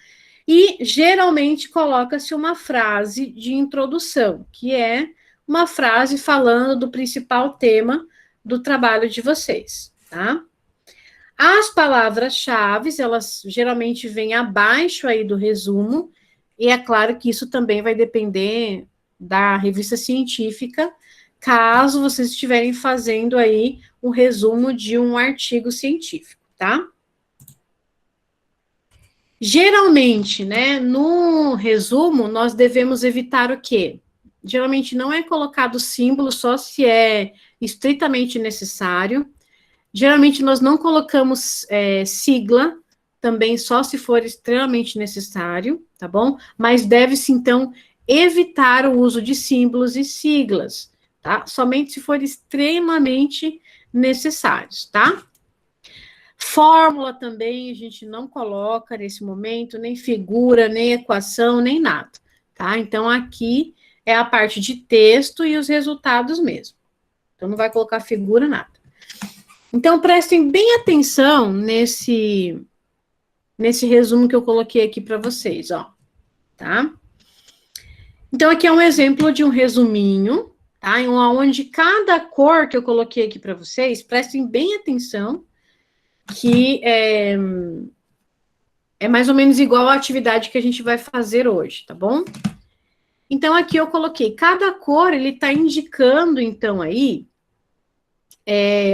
E, geralmente, coloca-se uma frase de introdução, que é uma frase falando do principal tema do trabalho de vocês, tá? As palavras-chave, elas geralmente vêm abaixo aí do resumo, e é claro que isso também vai depender da revista científica, caso vocês estiverem fazendo aí um resumo de um artigo científico, tá? Geralmente, né, no resumo, nós devemos evitar o quê? Geralmente não é colocado símbolo só se é estritamente necessário. Geralmente nós não colocamos sigla, também só se for extremamente necessário, tá bom? Mas deve-se, então, evitar o uso de símbolos e siglas, tá? Somente se for extremamente necessários, tá? Fórmula também a gente não coloca nesse momento, nem figura, nem equação, nem nada, tá? Então, aqui é a parte de texto e os resultados mesmo. Então, não vai colocar figura, nada. Então, prestem bem atenção nesse resumo que eu coloquei aqui para vocês, ó, tá? Então, aqui é um exemplo de um resuminho, tá? Onde cada cor que eu coloquei aqui para vocês, prestem bem atenção, que é mais ou menos igual à atividade que a gente vai fazer hoje, tá bom? Então, aqui eu coloquei, cada cor, ele está indicando, então, aí,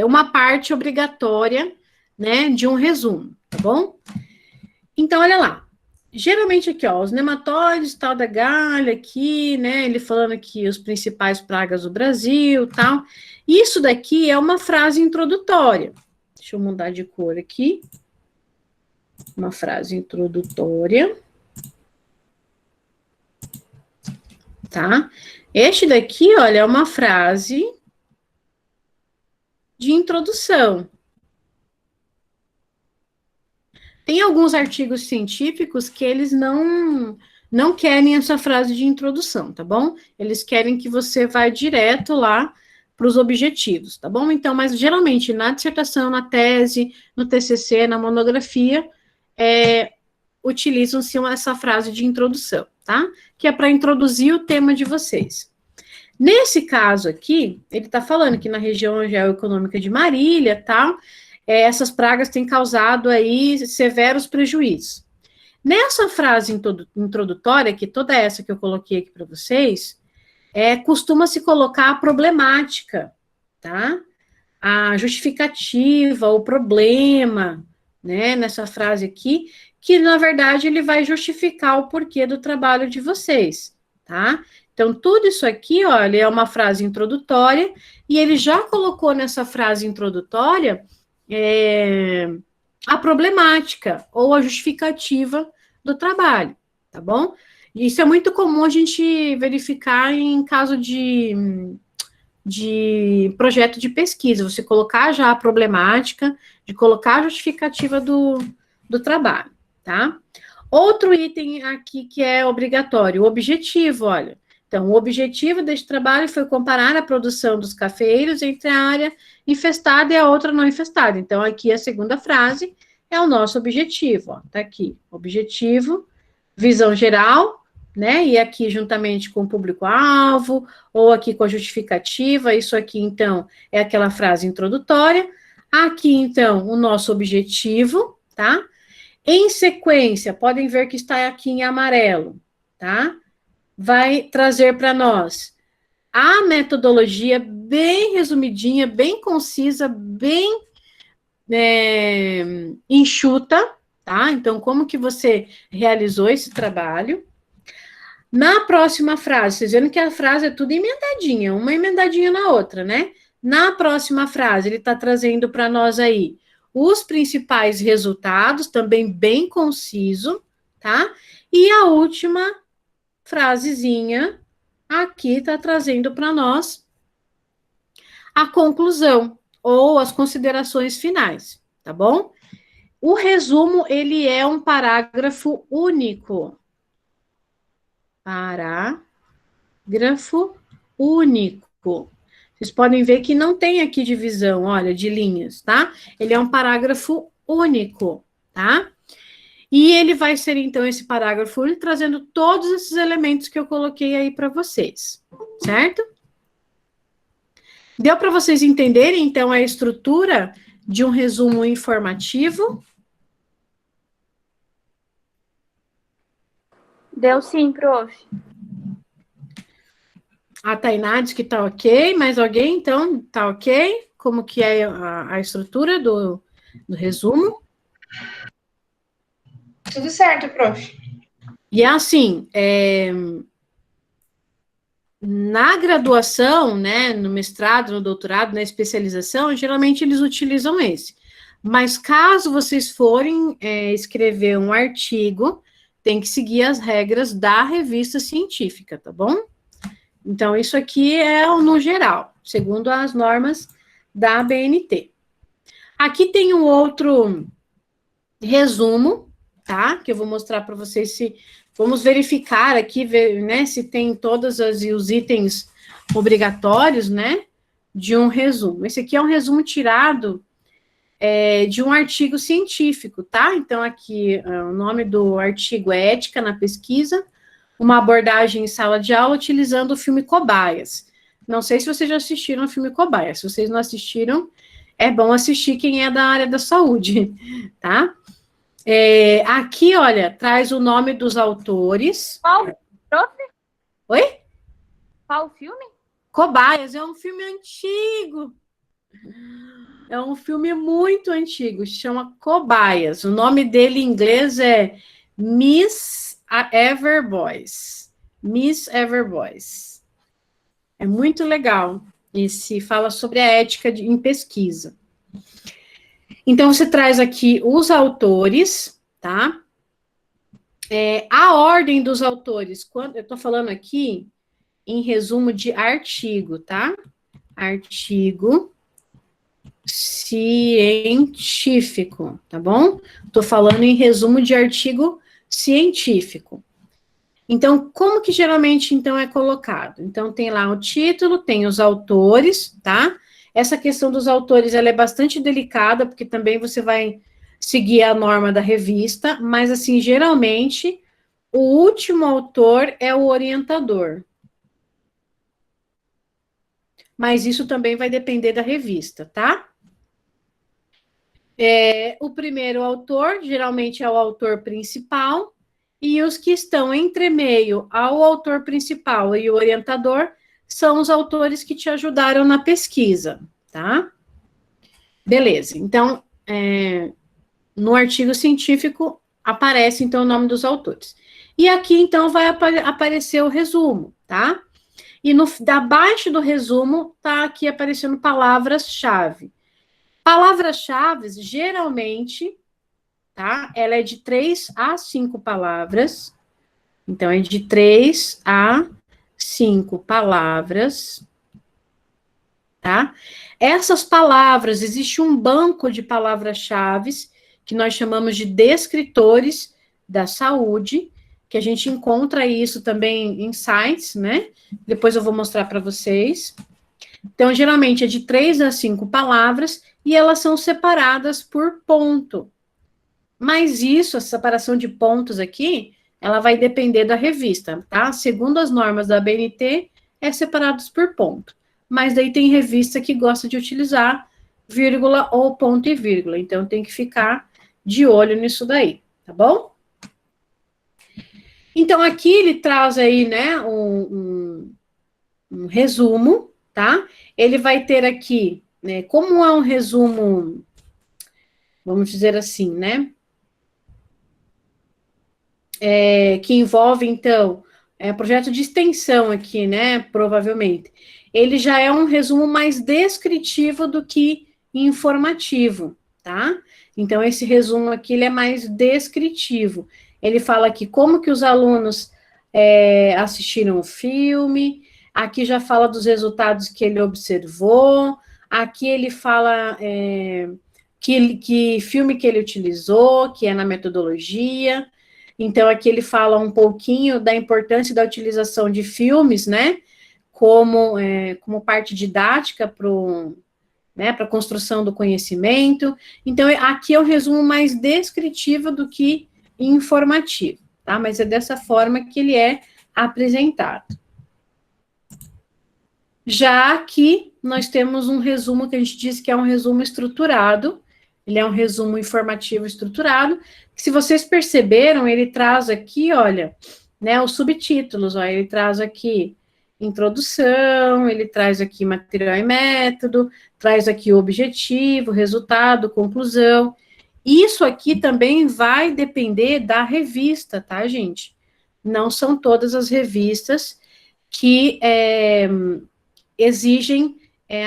uma parte obrigatória, né, de um resumo, tá bom? Então, olha lá. Geralmente aqui, ó, os nematóides, tal da galha aqui, né, ele falando aqui os principais pragas do Brasil, tal. Isso daqui é uma frase introdutória. Deixa eu mudar de cor aqui. Uma frase introdutória. Tá? Este daqui, olha, é uma frase de introdução. Tem alguns artigos científicos que eles não querem essa frase de introdução, tá bom? Eles querem que você vá direto lá para os objetivos, tá bom? Então, mas geralmente na dissertação, na tese, no TCC, na monografia, utilizam-se essa frase de introdução, tá? Que é para introduzir o tema de vocês. Nesse caso aqui, ele está falando que na região geoeconômica de Marília, tal, essas pragas têm causado aí severos prejuízos. Nessa frase introdutória, que toda essa que eu coloquei aqui para vocês, costuma-se colocar a problemática, tá? A justificativa, o problema, né? Nessa frase aqui, que na verdade ele vai justificar o porquê do trabalho de vocês, tá? Então, tudo isso aqui, olha, é uma frase introdutória, e ele já colocou nessa frase introdutória a problemática ou a justificativa do trabalho, tá bom? Isso é muito comum a gente verificar em caso de projeto de pesquisa, você colocar já a problemática, de colocar a justificativa do trabalho, tá? Outro item aqui que é obrigatório, o objetivo, olha. Então, o objetivo deste trabalho foi comparar a produção dos cafeeiros entre a área infestada e a outra não infestada. Então, aqui a segunda frase é o nosso objetivo, ó, tá aqui. Objetivo, visão geral, né? E aqui juntamente com o público-alvo, ou aqui com a justificativa, isso aqui, então, é aquela frase introdutória. Aqui, então, o nosso objetivo, tá? Em sequência, podem ver que está aqui em amarelo, tá? Vai trazer para nós a metodologia bem resumidinha, bem concisa, bem enxuta, tá? Então, como que você realizou esse trabalho? Na próxima frase, vocês viram que a frase é tudo emendadinha, uma emendadinha na outra, né? Na próxima frase, ele está trazendo para nós aí os principais resultados, também bem conciso, tá? E a última frasezinha aqui está trazendo para nós a conclusão ou as considerações finais, tá bom? O resumo, ele é um parágrafo único. Parágrafo único. Vocês podem ver que não tem aqui divisão, olha, de linhas, tá? Ele é um parágrafo único, tá? E ele vai ser, então, esse parágrafo único, trazendo todos esses elementos que eu coloquei aí para vocês, certo? Deu para vocês entenderem, então, a estrutura de um resumo informativo? Deu sim, prof. A Tainá diz que tá ok, mas alguém, então, tá ok? Como que é a estrutura do resumo? Tudo certo, prof. E assim, na graduação, né, no mestrado, no doutorado, na especialização, geralmente eles utilizam esse. Mas caso vocês forem escrever um artigo, tem que seguir as regras da revista científica, tá bom? Então, isso aqui é no geral, segundo as normas da ABNT. Aqui tem um outro resumo, tá? Que eu vou mostrar para vocês se... Vamos verificar aqui, né, se tem todos os itens obrigatórios, né, de um resumo. Esse aqui é um resumo tirado de um artigo científico, tá? Então, aqui, o nome do artigo é Ética na Pesquisa, uma abordagem em sala de aula utilizando o filme Cobaias. Não sei se vocês já assistiram o filme Cobaias. Se vocês não assistiram, é bom assistir quem é da área da saúde, tá? Aqui, olha, traz o nome dos autores. Qual, prof? Oi? Qual filme? Cobaias, é um filme antigo. É um filme muito antigo, se chama Cobaias. O nome dele em inglês é Miss Everboys. Miss Everboys. É muito legal. Esse fala sobre a ética em pesquisa. Então, você traz aqui os autores, tá? A ordem dos autores, quando eu estou falando aqui em resumo de artigo, tá? Artigo científico, tá bom? Estou falando em resumo de artigo científico. Então, como que geralmente, então, é colocado? Então, tem lá o título, tem os autores, tá? Essa questão dos autores, ela é bastante delicada, porque também você vai seguir a norma da revista, mas, assim, geralmente, o último autor é o orientador. Mas isso também vai depender da revista, tá? O primeiro autor, geralmente é o autor principal, e os que estão entre meio ao autor principal e o orientador são os autores que te ajudaram na pesquisa, tá? Beleza, então, no artigo científico aparece, então, o nome dos autores. E aqui, então, vai aparecer o resumo, tá? E abaixo do resumo, tá aqui aparecendo palavras-chave. Palavras-chave, geralmente, tá? Ela é de 3 a 5 palavras. Então, é de 3 a 5 palavras, tá? Essas palavras, existe um banco de palavras-chave que nós chamamos de descritores da saúde, que a gente encontra isso também em sites, né? Depois eu vou mostrar para vocês. Então, geralmente é de 3 a 5 palavras e elas são separadas por ponto. Mas isso, a separação de pontos aqui, ela vai depender da revista, tá? Segundo as normas da BNT, é separados por ponto. Mas daí tem revista que gosta de utilizar vírgula ou ponto e vírgula. Então, tem que ficar de olho nisso daí, tá bom? Então, aqui ele traz aí, né, um resumo, tá? Ele vai ter aqui, né, como é um resumo, vamos dizer assim, né? Que envolve, então, projeto de extensão aqui, né, provavelmente. Ele já é um resumo mais descritivo do que informativo, tá? Então, esse resumo aqui, ele é mais descritivo. Ele fala aqui como que os alunos assistiram o filme, aqui já fala dos resultados que ele observou, aqui ele fala que filme que ele utilizou, que é na metodologia. Então, aqui ele fala um pouquinho da importância da utilização de filmes, né, como parte didática para a construção do conhecimento. Então, aqui é um resumo mais descritivo do que informativo, tá? Mas é dessa forma que ele é apresentado. Já aqui, nós temos um resumo que a gente diz que é um resumo estruturado. Ele é um resumo informativo estruturado. Se vocês perceberam, ele traz aqui, olha, né, os subtítulos, ó, ele traz aqui introdução, ele traz aqui material e método, traz aqui o objetivo, resultado, conclusão. Isso aqui também vai depender da revista, tá, gente? Não são todas as revistas que exigem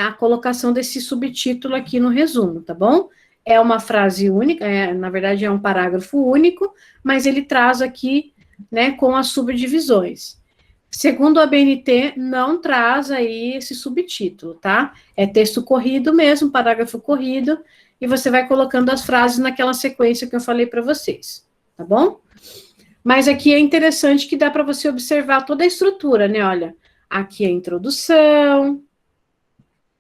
a colocação desse subtítulo aqui no resumo, tá bom? É uma frase única, na verdade é um parágrafo único, mas ele traz aqui, né, com as subdivisões. Segundo a BNT, não traz aí esse subtítulo, tá? É texto corrido mesmo, parágrafo corrido, e você vai colocando as frases naquela sequência que eu falei para vocês, tá bom? Mas aqui é interessante que dá para você observar toda a estrutura, né? Olha, aqui a introdução,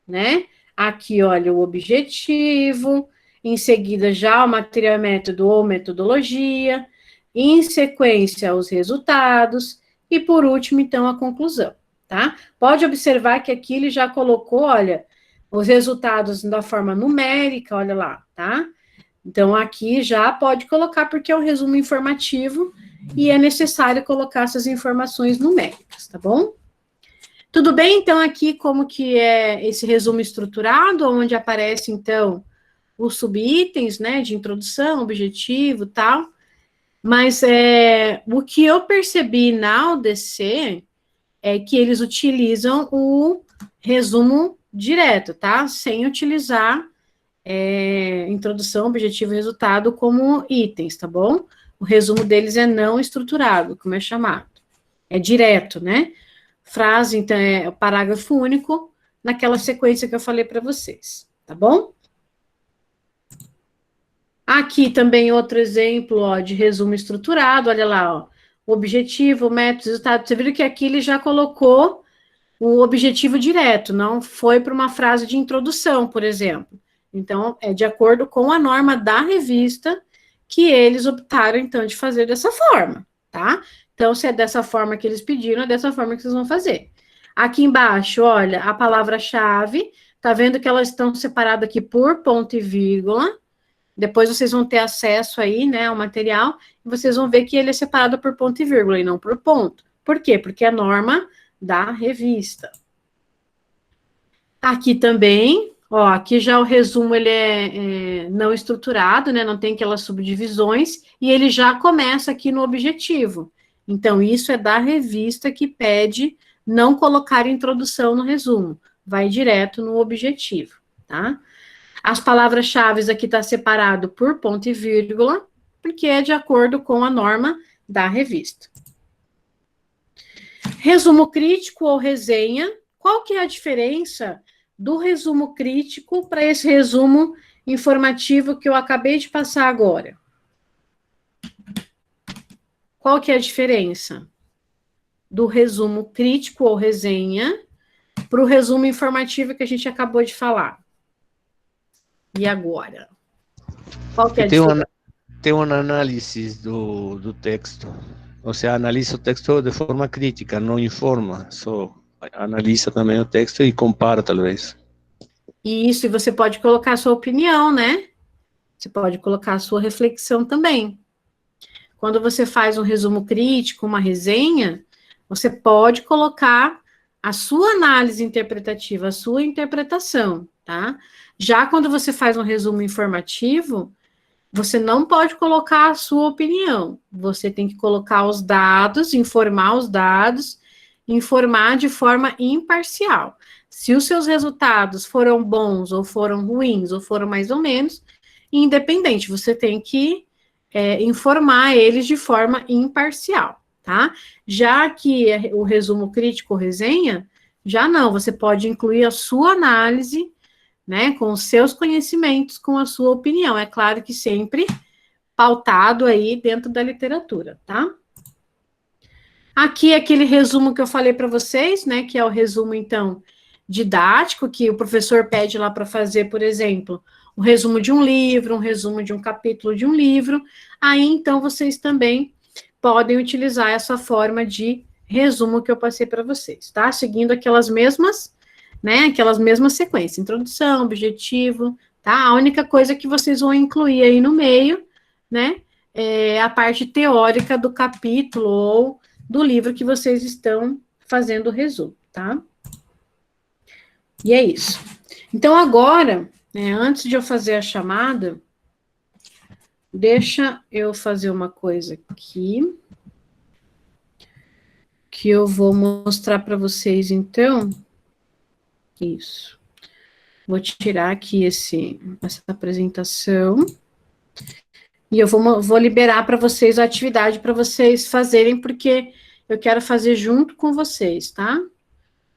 né? Aqui, olha, o objetivo, em seguida já o material, método ou metodologia, em sequência os resultados, e por último, então, a conclusão, tá? Pode observar que aqui ele já colocou, olha, os resultados da forma numérica, olha lá, tá? Então, aqui já pode colocar, porque é um resumo informativo, e é necessário colocar essas informações numéricas, tá bom? Tudo bem, então, aqui como que é esse resumo estruturado, onde aparece, então, os subitens, né, de introdução, objetivo, tal, mas o que eu percebi na UDC é que eles utilizam o resumo direto, tá? Sem utilizar introdução, objetivo e resultado como itens, tá bom? O resumo deles é não estruturado, como é chamado. É direto, né? Frase, então, é o parágrafo único, naquela sequência que eu falei para vocês, tá bom? Aqui também outro exemplo, ó, de resumo estruturado, olha lá, ó, objetivo, método, resultado. Você viu que aqui ele já colocou o objetivo direto, não foi para uma frase de introdução, por exemplo. Então, é de acordo com a norma da revista que eles optaram, então, de fazer dessa forma, tá? Então, se é dessa forma que eles pediram, é dessa forma que vocês vão fazer. Aqui embaixo, olha, a palavra-chave, tá vendo que elas estão separadas aqui por ponto e vírgula, Depois vocês vão ter acesso aí, né, ao material, e vocês vão ver que ele é separado por ponto e vírgula e não por ponto. Por quê? Porque é a norma da revista. Aqui também, ó, aqui já o resumo, ele é não estruturado, né, não tem aquelas subdivisões, e ele já começa aqui no objetivo. Então, isso é da revista que pede não colocar introdução no resumo, vai direto no objetivo, tá? As palavras-chave aqui está separado por ponto e vírgula, porque é de acordo com a norma da revista. Resumo crítico ou resenha, qual que é a diferença do resumo crítico para esse resumo informativo que eu acabei de passar agora? Qual que é a diferença do resumo crítico ou resenha para o resumo informativo que a gente acabou de falar? E agora? Qual que é a diferença? Tem uma análise do texto. Ou seja, analisa o texto de forma crítica, não informa, só analisa também o texto e compara, talvez. Isso, e você pode colocar a sua opinião, né? Você pode colocar a sua reflexão também. Quando você faz um resumo crítico, uma resenha, você pode colocar a sua análise interpretativa, a sua interpretação, tá? Já quando você faz um resumo informativo, você não pode colocar a sua opinião. Você tem que colocar os dados, informar os dados, informar de forma imparcial. Se os seus resultados foram bons, ou foram ruins, ou foram mais ou menos, independente, você tem que informar eles de forma imparcial, tá? Já que o resumo crítico ou resenha, já não, você pode incluir a sua análise, né, com os seus conhecimentos, com a sua opinião. É claro que sempre pautado aí dentro da literatura, tá? Aqui é aquele resumo que eu falei para vocês, né, que é o resumo, então, didático, que o professor pede lá para fazer, por exemplo, um resumo de um livro, um resumo de um capítulo de um livro. Aí, então, vocês também podem utilizar essa forma de resumo que eu passei para vocês, tá? Seguindo aquelas mesmas, né, aquelas mesmas sequências, introdução, objetivo, tá? A única coisa que vocês vão incluir aí no meio, né, é a parte teórica do capítulo ou do livro que vocês estão fazendo o resumo, tá? E é isso. Então, agora, né, antes de eu fazer a chamada, deixa eu fazer uma coisa aqui, que eu vou mostrar para vocês, então. Isso. Vou tirar aqui essa apresentação. E eu vou liberar para vocês a atividade para vocês fazerem, porque eu quero fazer junto com vocês, tá?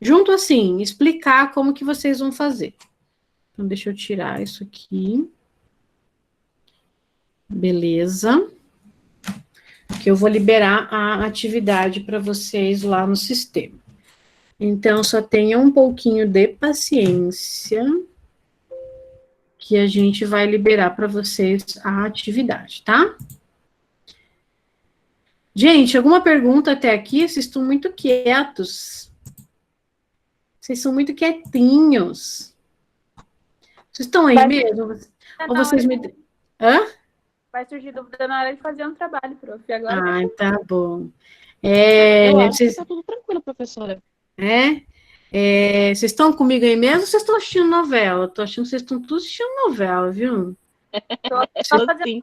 Junto assim, explicar como que vocês vão fazer. Então, deixa eu tirar isso aqui. Beleza. Que eu vou liberar a atividade para vocês lá no sistema. Então, só tenha um pouquinho de paciência, que a gente vai liberar para vocês a atividade, tá? Gente, alguma pergunta até aqui? Vocês estão muito quietos. Vocês são muito quietinhos. Vocês estão aí mesmo? Ou vocês me... Hã? Vai surgir dúvida na hora de fazer um trabalho, prof. Agora Ah, tá bom. Eu acho Vocês... que tá tudo tranquilo, professora. Vocês estão comigo aí mesmo ou vocês estão assistindo novela? Tô achando que vocês estão todos assistindo novela, viu? Só fazer...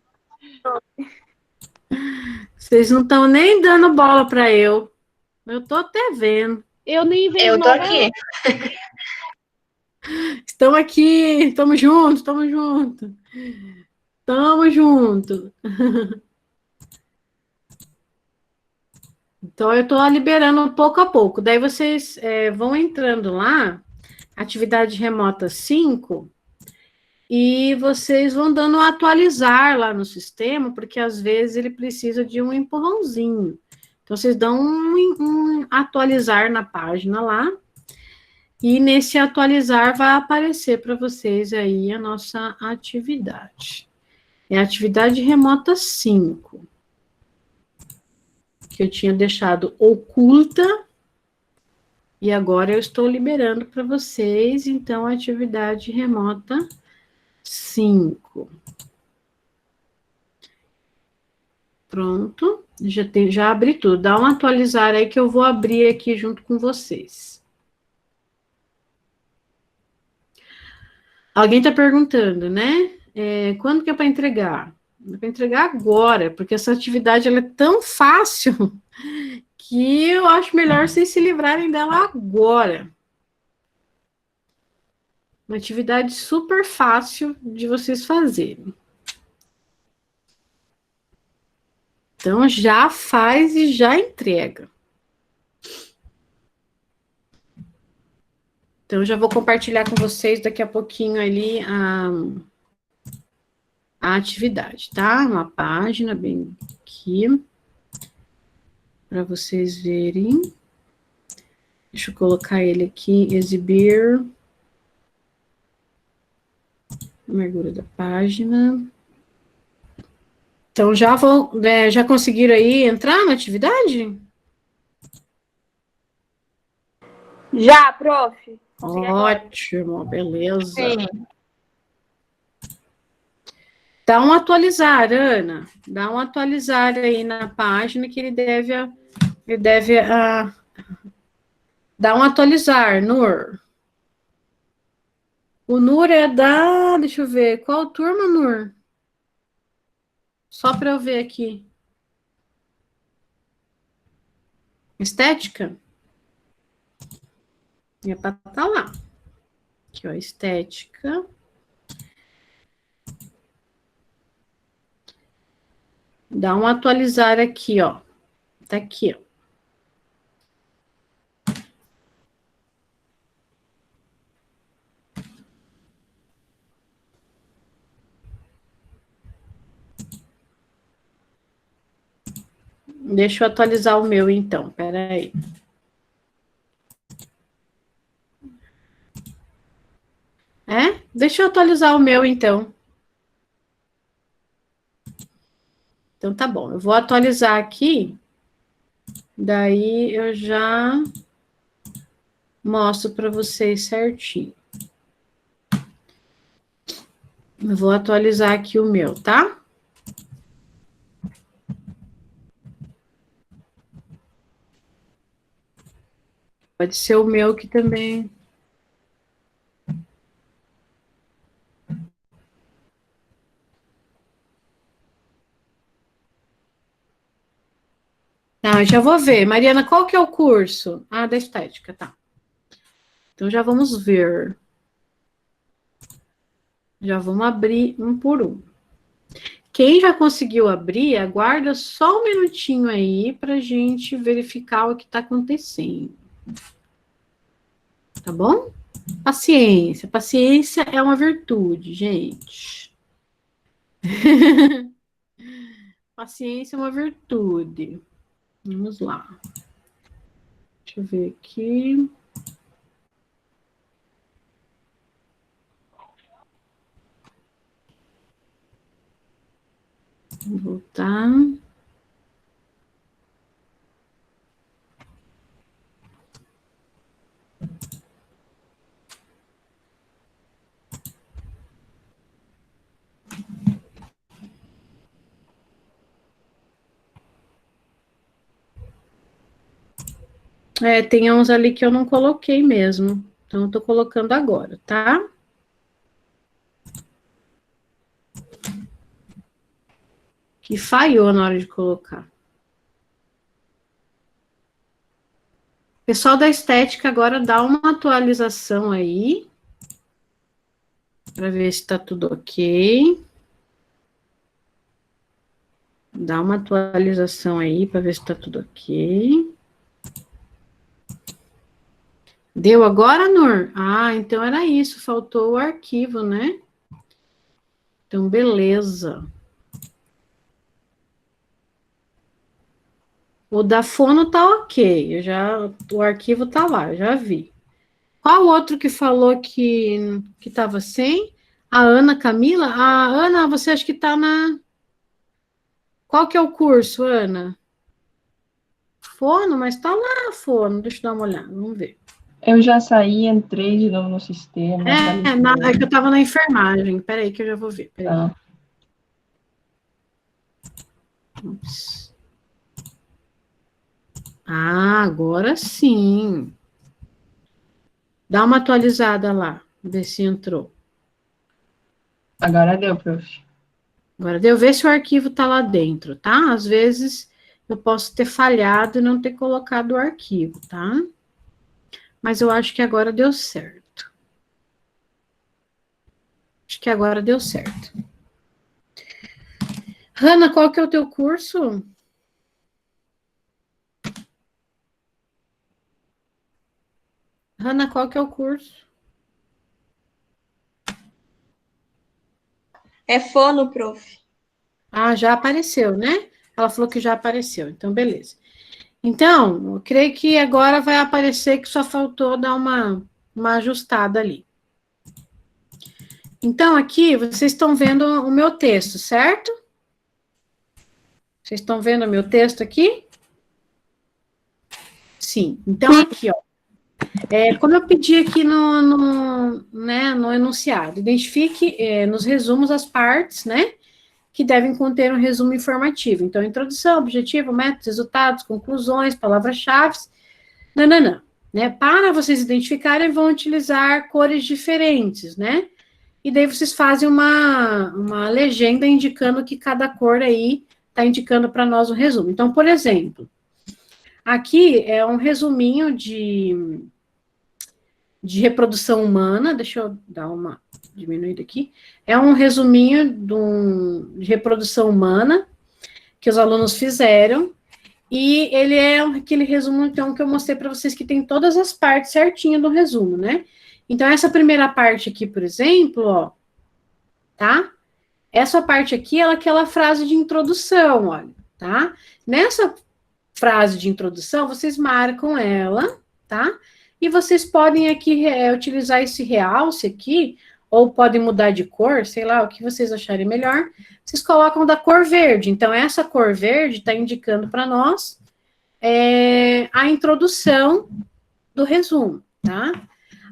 Vocês não estão nem dando bola para eu. Eu tô até vendo. Eu nem vejo Eu tô novela. aqui. Estamos aqui, estamos juntos, estamos juntos. Estamos juntos. Então, eu estou liberando pouco a pouco. Daí, vocês vão entrando lá, atividade remota 5, e vocês vão dando um atualizar lá no sistema, porque às vezes ele precisa de um empurrãozinho. Então, vocês dão um atualizar na página lá, e nesse atualizar vai aparecer para vocês aí a nossa atividade. É a atividade remota 5. Que eu tinha deixado oculta, e agora eu estou liberando para vocês, então, a atividade remota 5. Pronto, já abri tudo. Dá um atualizar aí que eu vou abrir aqui junto com vocês. Alguém está perguntando, né? Quando que é para entregar? É para entregar agora, porque essa atividade ela é tão fácil que eu acho melhor vocês se livrarem dela agora. Uma atividade super fácil de vocês fazerem. Então, já faz e já entrega. Então, eu já vou compartilhar com vocês daqui a pouquinho ali a atividade, tá? Uma página bem aqui, para vocês verem. Deixa eu colocar ele aqui, exibir. Amargura da página. Então, já conseguiram aí entrar na atividade? Já, prof. Ótimo, beleza. Sim. Dá um atualizar, Ana. Dá um atualizar aí na página que ele deve dar um atualizar, Nur. O Nur é da... Deixa eu ver. Qual turma, Nur? Só para eu ver aqui. Estética? É para estar lá. Aqui, ó, estética. Dá um atualizar aqui, ó. Tá aqui, ó. Deixa eu atualizar o meu, então. Espera aí. Deixa eu atualizar o meu, então. Então, tá bom. Eu vou atualizar aqui. Daí, eu já mostro para vocês certinho. Eu vou atualizar aqui o meu, tá? Pode ser o meu que também... Ah, já vou ver. Mariana, qual que é o curso? Ah, da estética, tá. Então, já vamos ver. Já vamos abrir um por um. Quem já conseguiu abrir, aguarda só um minutinho aí para a gente verificar o que está acontecendo. Tá bom? Paciência. Paciência é uma virtude, gente. Paciência é uma virtude. Vamos lá. Deixa eu ver aqui. Vou voltar. Tem uns ali que eu não coloquei mesmo. Então, eu tô colocando agora, tá? Que falhou na hora de colocar. Pessoal da estética, agora dá uma atualização aí. Para ver se tá tudo ok. Dá uma atualização aí para ver se tá tudo ok. Deu agora, Nur? Ah, então era isso, faltou o arquivo, né? Então, beleza. O da fono tá ok, o arquivo tá lá, eu já vi. Qual outro que falou que tava sem? A Ana Camila? Ah, Ana, você acha que tá na... Qual que é o curso, Ana? Fono, mas tá lá, fono. Deixa eu dar uma olhada, vamos ver. Eu já saí, entrei de novo no sistema. É que eu tava na enfermagem. Peraí que eu já vou ver. Peraí. Tá. Ups. Ah, agora sim. Dá uma atualizada lá, ver se entrou. Agora deu, prof. Agora, deu ver se o arquivo está lá dentro, tá? Às vezes eu posso ter falhado e não ter colocado o arquivo, tá? Mas eu acho que agora deu certo. Acho que agora deu certo. Hanna, qual que é o teu curso? Hanna, qual que é o curso? É fono, prof. Ah, já apareceu, né? Ela falou que já apareceu, então beleza. Então, eu creio que agora vai aparecer que só faltou dar uma ajustada ali. Então, aqui, vocês estão vendo o meu texto, certo? Vocês estão vendo o meu texto aqui? Sim. Então, aqui, ó. Como eu pedi aqui no enunciado, identifique nos resumos as partes, né, que devem conter um resumo informativo. Então, introdução, objetivo, métodos, resultados, conclusões, palavras-chave, nananã. Né? Para vocês identificarem, vão utilizar cores diferentes, né? E daí vocês fazem uma legenda indicando que cada cor aí está indicando para nós o resumo. Então, por exemplo, aqui é um resuminho de reprodução humana, deixa eu dar uma diminuída aqui, é um resuminho de reprodução humana que os alunos fizeram, e ele é aquele resumo, então, que eu mostrei para vocês que tem todas as partes certinho do resumo, né? Então, essa primeira parte aqui, por exemplo, ó, tá? Essa parte aqui é aquela frase de introdução, olha, tá? Nessa frase de introdução, vocês marcam ela, tá? E vocês podem aqui utilizar esse realce aqui, ou podem mudar de cor, sei lá, o que vocês acharem melhor. Vocês colocam da cor verde. Então, essa cor verde está indicando para nós a introdução do resumo, tá?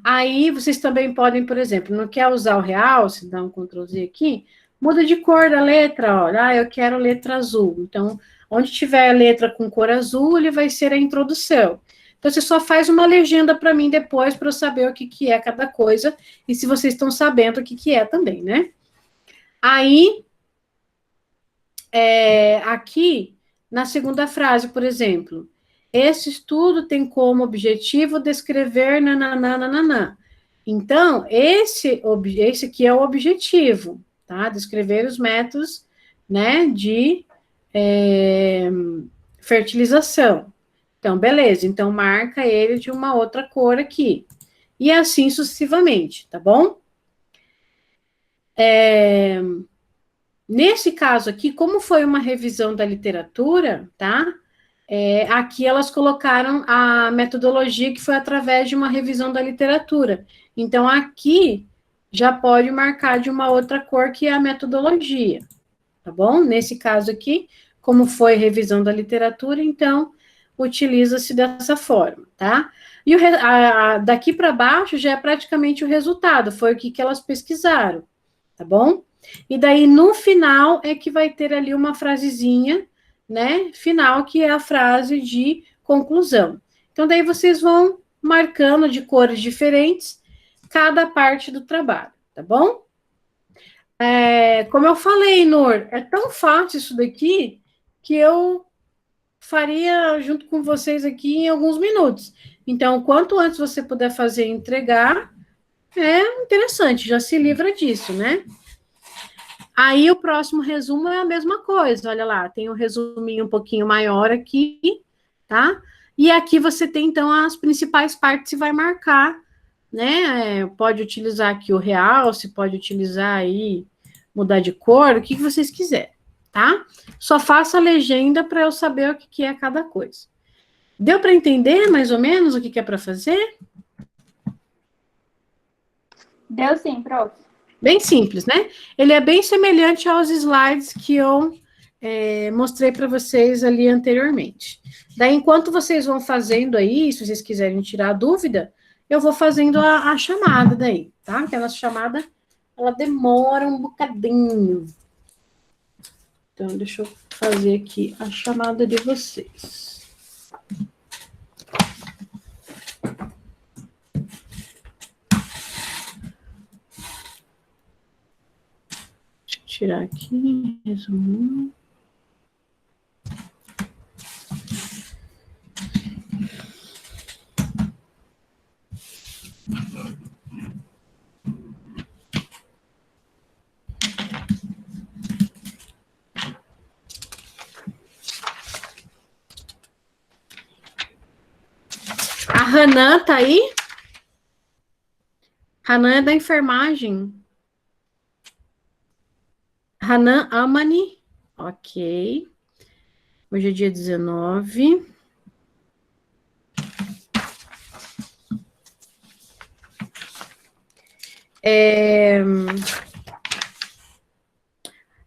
Aí, vocês também podem, por exemplo, não quer usar o realce, dá um Ctrl Z aqui, muda de cor da letra, olha, eu quero letra azul. Então, onde tiver a letra com cor azul, ele vai ser a introdução. Então, você só faz uma legenda para mim depois, para eu saber o que é cada coisa, e se vocês estão sabendo o que é também, né? Aí, aqui, na segunda frase, por exemplo, esse estudo tem como objetivo descrever nananana. Então, esse aqui é o objetivo, tá? Descrever os métodos, né, de fertilização. Então, beleza. Então, marca ele de uma outra cor aqui. E assim sucessivamente, tá bom? Nesse caso aqui, como foi uma revisão da literatura, tá? Aqui elas colocaram a metodologia que foi através de uma revisão da literatura. Então, aqui já pode marcar de uma outra cor que é a metodologia, tá bom? Nesse caso aqui, como foi revisão da literatura, então utiliza-se dessa forma, tá? E daqui para baixo já é praticamente o resultado, foi o que elas pesquisaram, tá bom? E daí, no final, é que vai ter ali uma frasezinha, né, final, que é a frase de conclusão. Então, daí vocês vão marcando de cores diferentes cada parte do trabalho, tá bom? Como eu falei, Nur, é tão fácil isso daqui que eu faria junto com vocês aqui em alguns minutos. Então, quanto antes você puder fazer e entregar, é interessante, já se livra disso, né? Aí, o próximo resumo é a mesma coisa, olha lá, tem um resuminho um pouquinho maior aqui, tá? E aqui você tem, então, as principais partes e vai marcar, né? Pode utilizar aqui o realce, pode utilizar aí, mudar de cor, o que vocês quiserem, tá? Só faça a legenda para eu saber o que é cada coisa. Deu para entender, mais ou menos, o que é para fazer? Deu sim, prof. Bem simples, né? Ele é bem semelhante aos slides que eu mostrei para vocês ali anteriormente. Daí, enquanto vocês vão fazendo aí, se vocês quiserem tirar a dúvida, eu vou fazendo a chamada daí, tá? Aquela chamada, ela demora um bocadinho. Então, deixa eu fazer aqui a chamada de vocês. Deixa eu tirar aqui, resumo. A Hanan tá aí? Hanan é da enfermagem. Hanan Amani. Ok. Hoje é dia 19.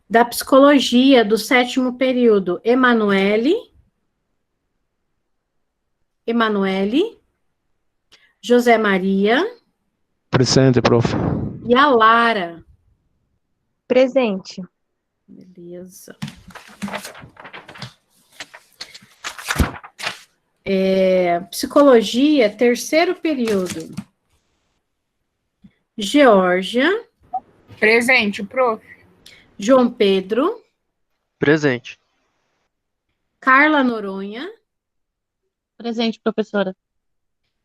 Da psicologia do 7º período, Emanuele, José Maria Presente, prof. e a Lara. Presente. Beleza. Psicologia, 3º período. Geórgia. Presente, prof. João Pedro. Presente. Carla Noronha. Presente, professora.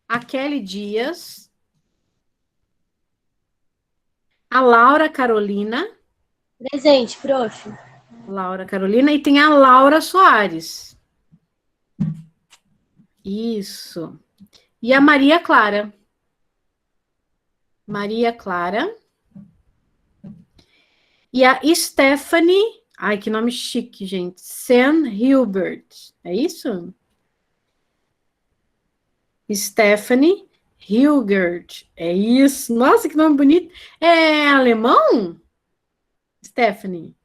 A Kelly Dias. A Laura Carolina. Presente, prof. Laura Carolina. E tem a Laura Soares. Isso. E a Maria Clara. Maria Clara. E a Stephanie. Ai, que nome chique, gente. Sam Hilbert. É isso? Stephanie Hilgert. É isso. Nossa, que nome bonito. É alemão? Stephanie.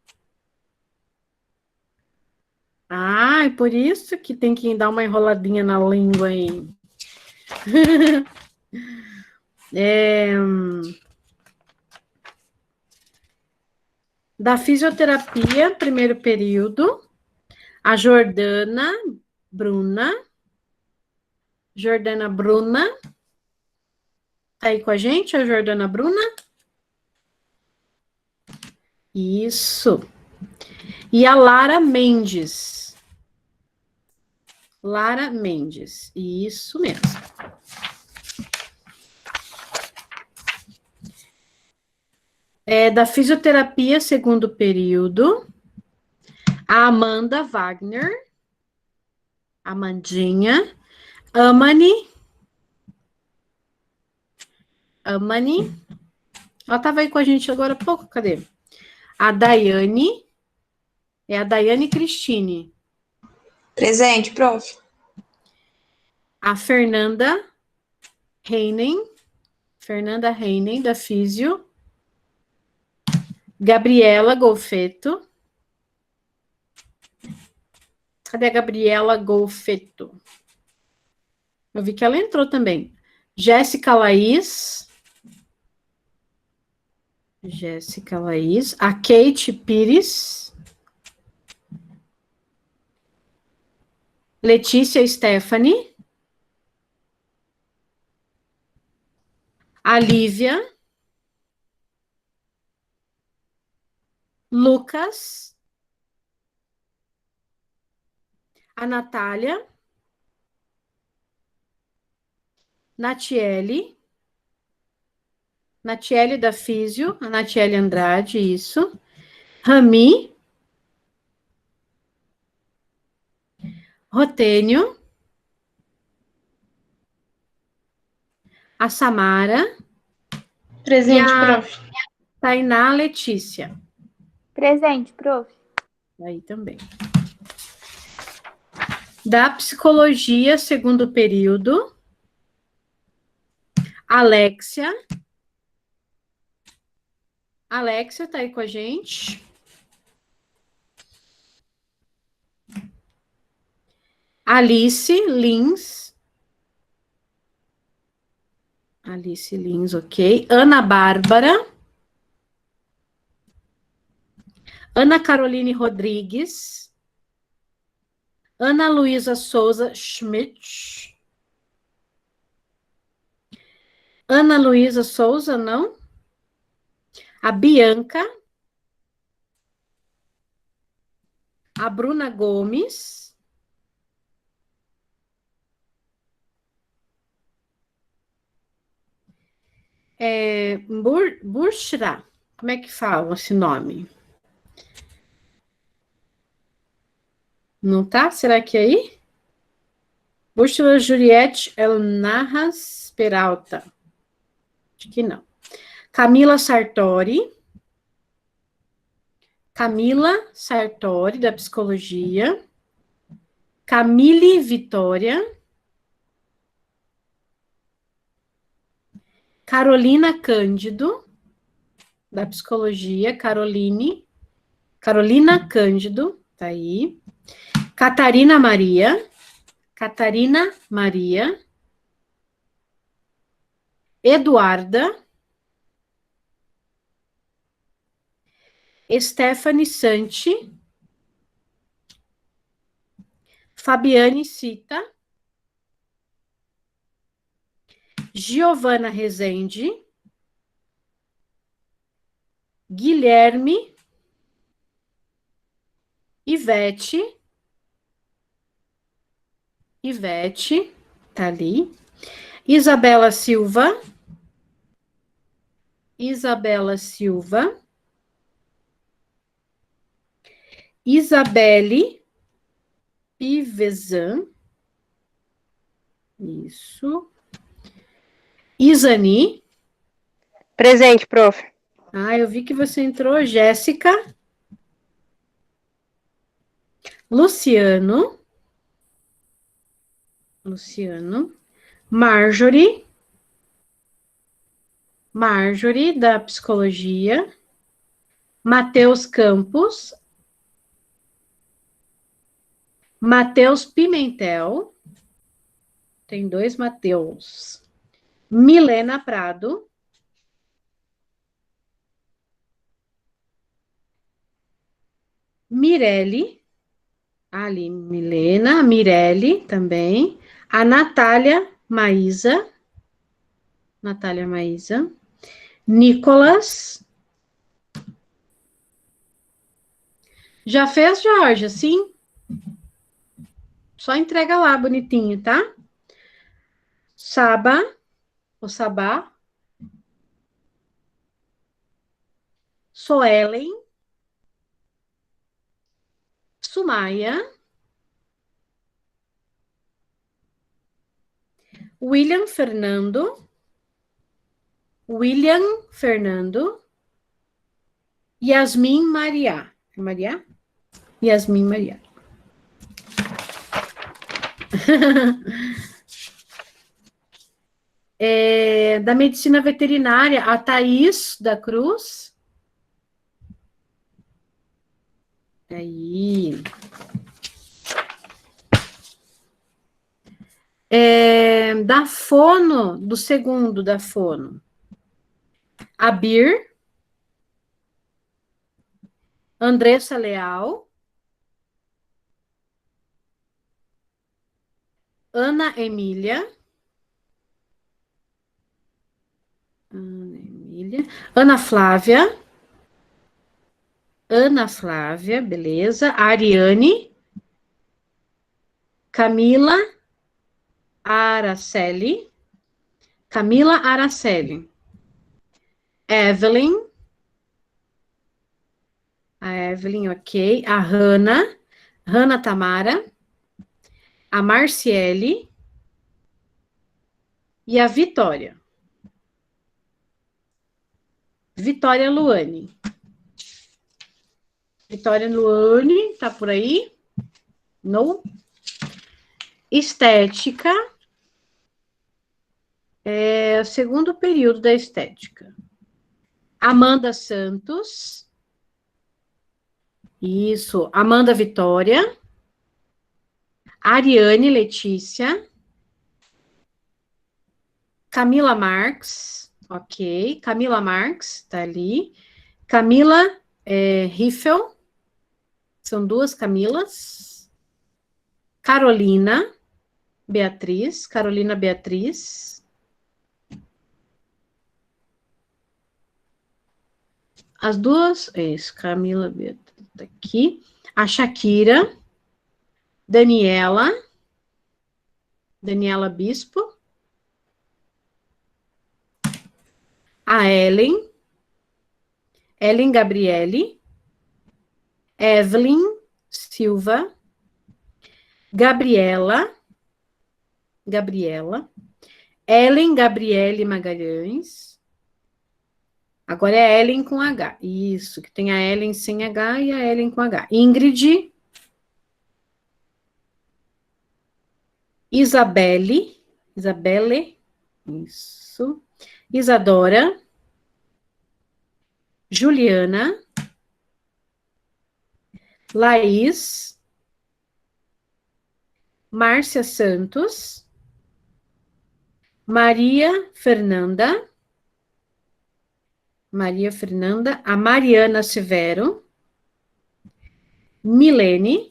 Ah, é por isso que tem que dar uma enroladinha na língua aí. Da fisioterapia, 1º período, a Jordana Bruna. Tá aí com a gente, a Jordana Bruna? Isso. E a Lara Mendes. Isso mesmo. Da fisioterapia, 2º período, a Amanda Wagner, Amandinha, Amani, ela estava aí com a gente agora há pouco, cadê? A Daiane, é a Daiane Cristine. Presente, prof. A Fernanda Heinen, da Físio. Gabriela Golfeto. Cadê a Gabriela Golfeto? Eu vi que ela entrou também. Jéssica Laís. A Kate Pires. Letícia Stephanie. A Lívia. Lucas. A Natália. Natiele da Físio, a Natiele Andrade, isso. Rami. Rotênio. A Samara. Presente, e a prof. Tainá Letícia. Presente, prof. Aí também. Da psicologia, 2º período. Alexia. Alexia tá aí com a gente. Alice Lins, ok. Ana Bárbara. Ana Caroline Rodrigues. Ana Luísa Souza Schmidt. Ana Luísa Souza, não? A Bianca. A Bruna Gomes. Bushra. Como é que fala esse nome? Não tá? Será que é aí? Bushra Juliette Elnarras Peralta. Acho que não. Camila Sartori. Camila Sartori, da Psicologia. Camille Vitória. Carolina Cândido, da Psicologia. Carolina Cândido, tá aí. Catarina Maria. Catarina Maria. Eduarda. Stephanie Santi. Fabiane Cita. Giovana Rezende. Guilherme. Ivete. Ivete, tá ali. Isabela Silva. Isabela Silva. Isabelle Pivezan. Isso. Isani. Presente, prof. Ah, eu vi que você entrou. Jéssica. Luciano. Luciano. Marjorie. Marjorie, da Psicologia. Matheus Campos. Matheus Pimentel. Tem 2 Matheus. Milena Prado. Mirelle. Ali, Milena. Mirelle também. A Natália Maísa. Natália Maísa. Nicolas. Já fez, Jorge? Sim? Só entrega lá, bonitinho, tá? Saba. O Sabá. Soelen. Sumaia. William Fernando. William Fernando. Yasmin Maria. É Maria? Yasmin Maria. Da medicina veterinária, a Thaís da Cruz. Aí. Da fono, do segundo da fono. A Bir. Andressa Leal. Ana Emília. Ana Flávia. Ana Flávia, beleza. A Ariane. Camila Araceli. Camila Araceli. Evelyn. A Evelyn, ok. A Hanna. Hanna Tamara. A Marciele. E a Vitória. Vitória Luane. Vitória Luane, tá por aí? Não? Estética. O segundo período da estética. Amanda Santos. Isso. Amanda Vitória. Ariane Letícia. Camila Marques. Ok. Camila Marques, tá ali. Camila Riffel. são 2 Camilas. Carolina Beatriz. As duas, isso, Camila Beatriz tá aqui. A Shakira. Daniela Bispo. A Ellen Gabriele. Evelyn Silva. Gabriela. Ellen Gabriele Magalhães. Agora é a Ellen com H. Isso, que tem a Ellen sem H e a Ellen com H. Ingrid. Isabelle. Isso. Isadora. Juliana. Laís. Márcia Santos. Maria Fernanda. A Mariana Severo. Milene.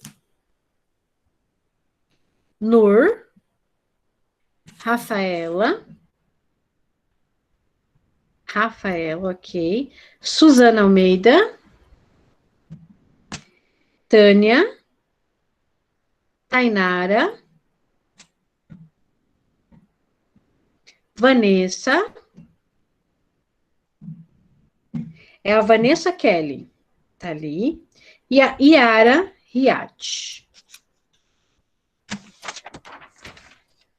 Nur. Rafaela, ok. Suzana Almeida. Tânia. Tainara. Vanessa. É a Vanessa Kelly. Tá ali. E a Iara Riach.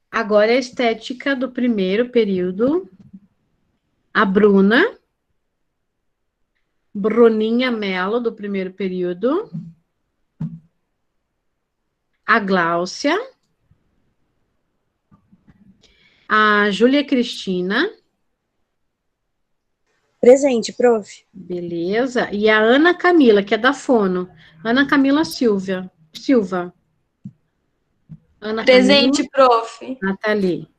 Agora a estética do primeiro período. A Bruna. Bruninha Mello, do primeiro período. A Gláucia. A Júlia Cristina. Presente, prof. Beleza. E a Ana Camila, que é da Fono. Ana Camila Silva. Ana Presente, Camila, prof. Nathalie.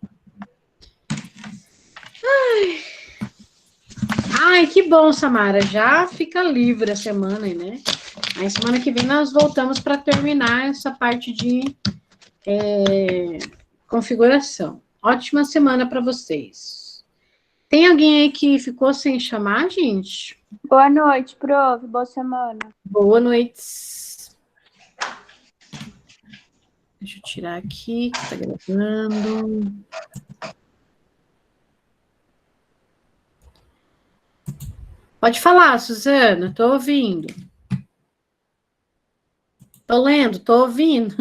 Ai, que bom, Samara. Já fica livre a semana, né? Aí semana que vem nós voltamos para terminar essa parte de configuração. Ótima semana para vocês. Tem alguém aí que ficou sem chamar, gente? Boa noite, prof. Boa semana. Boa noite. Deixa eu tirar aqui, que tá gravando. Pode falar, Suzana, tô ouvindo. Tô lendo, tô ouvindo.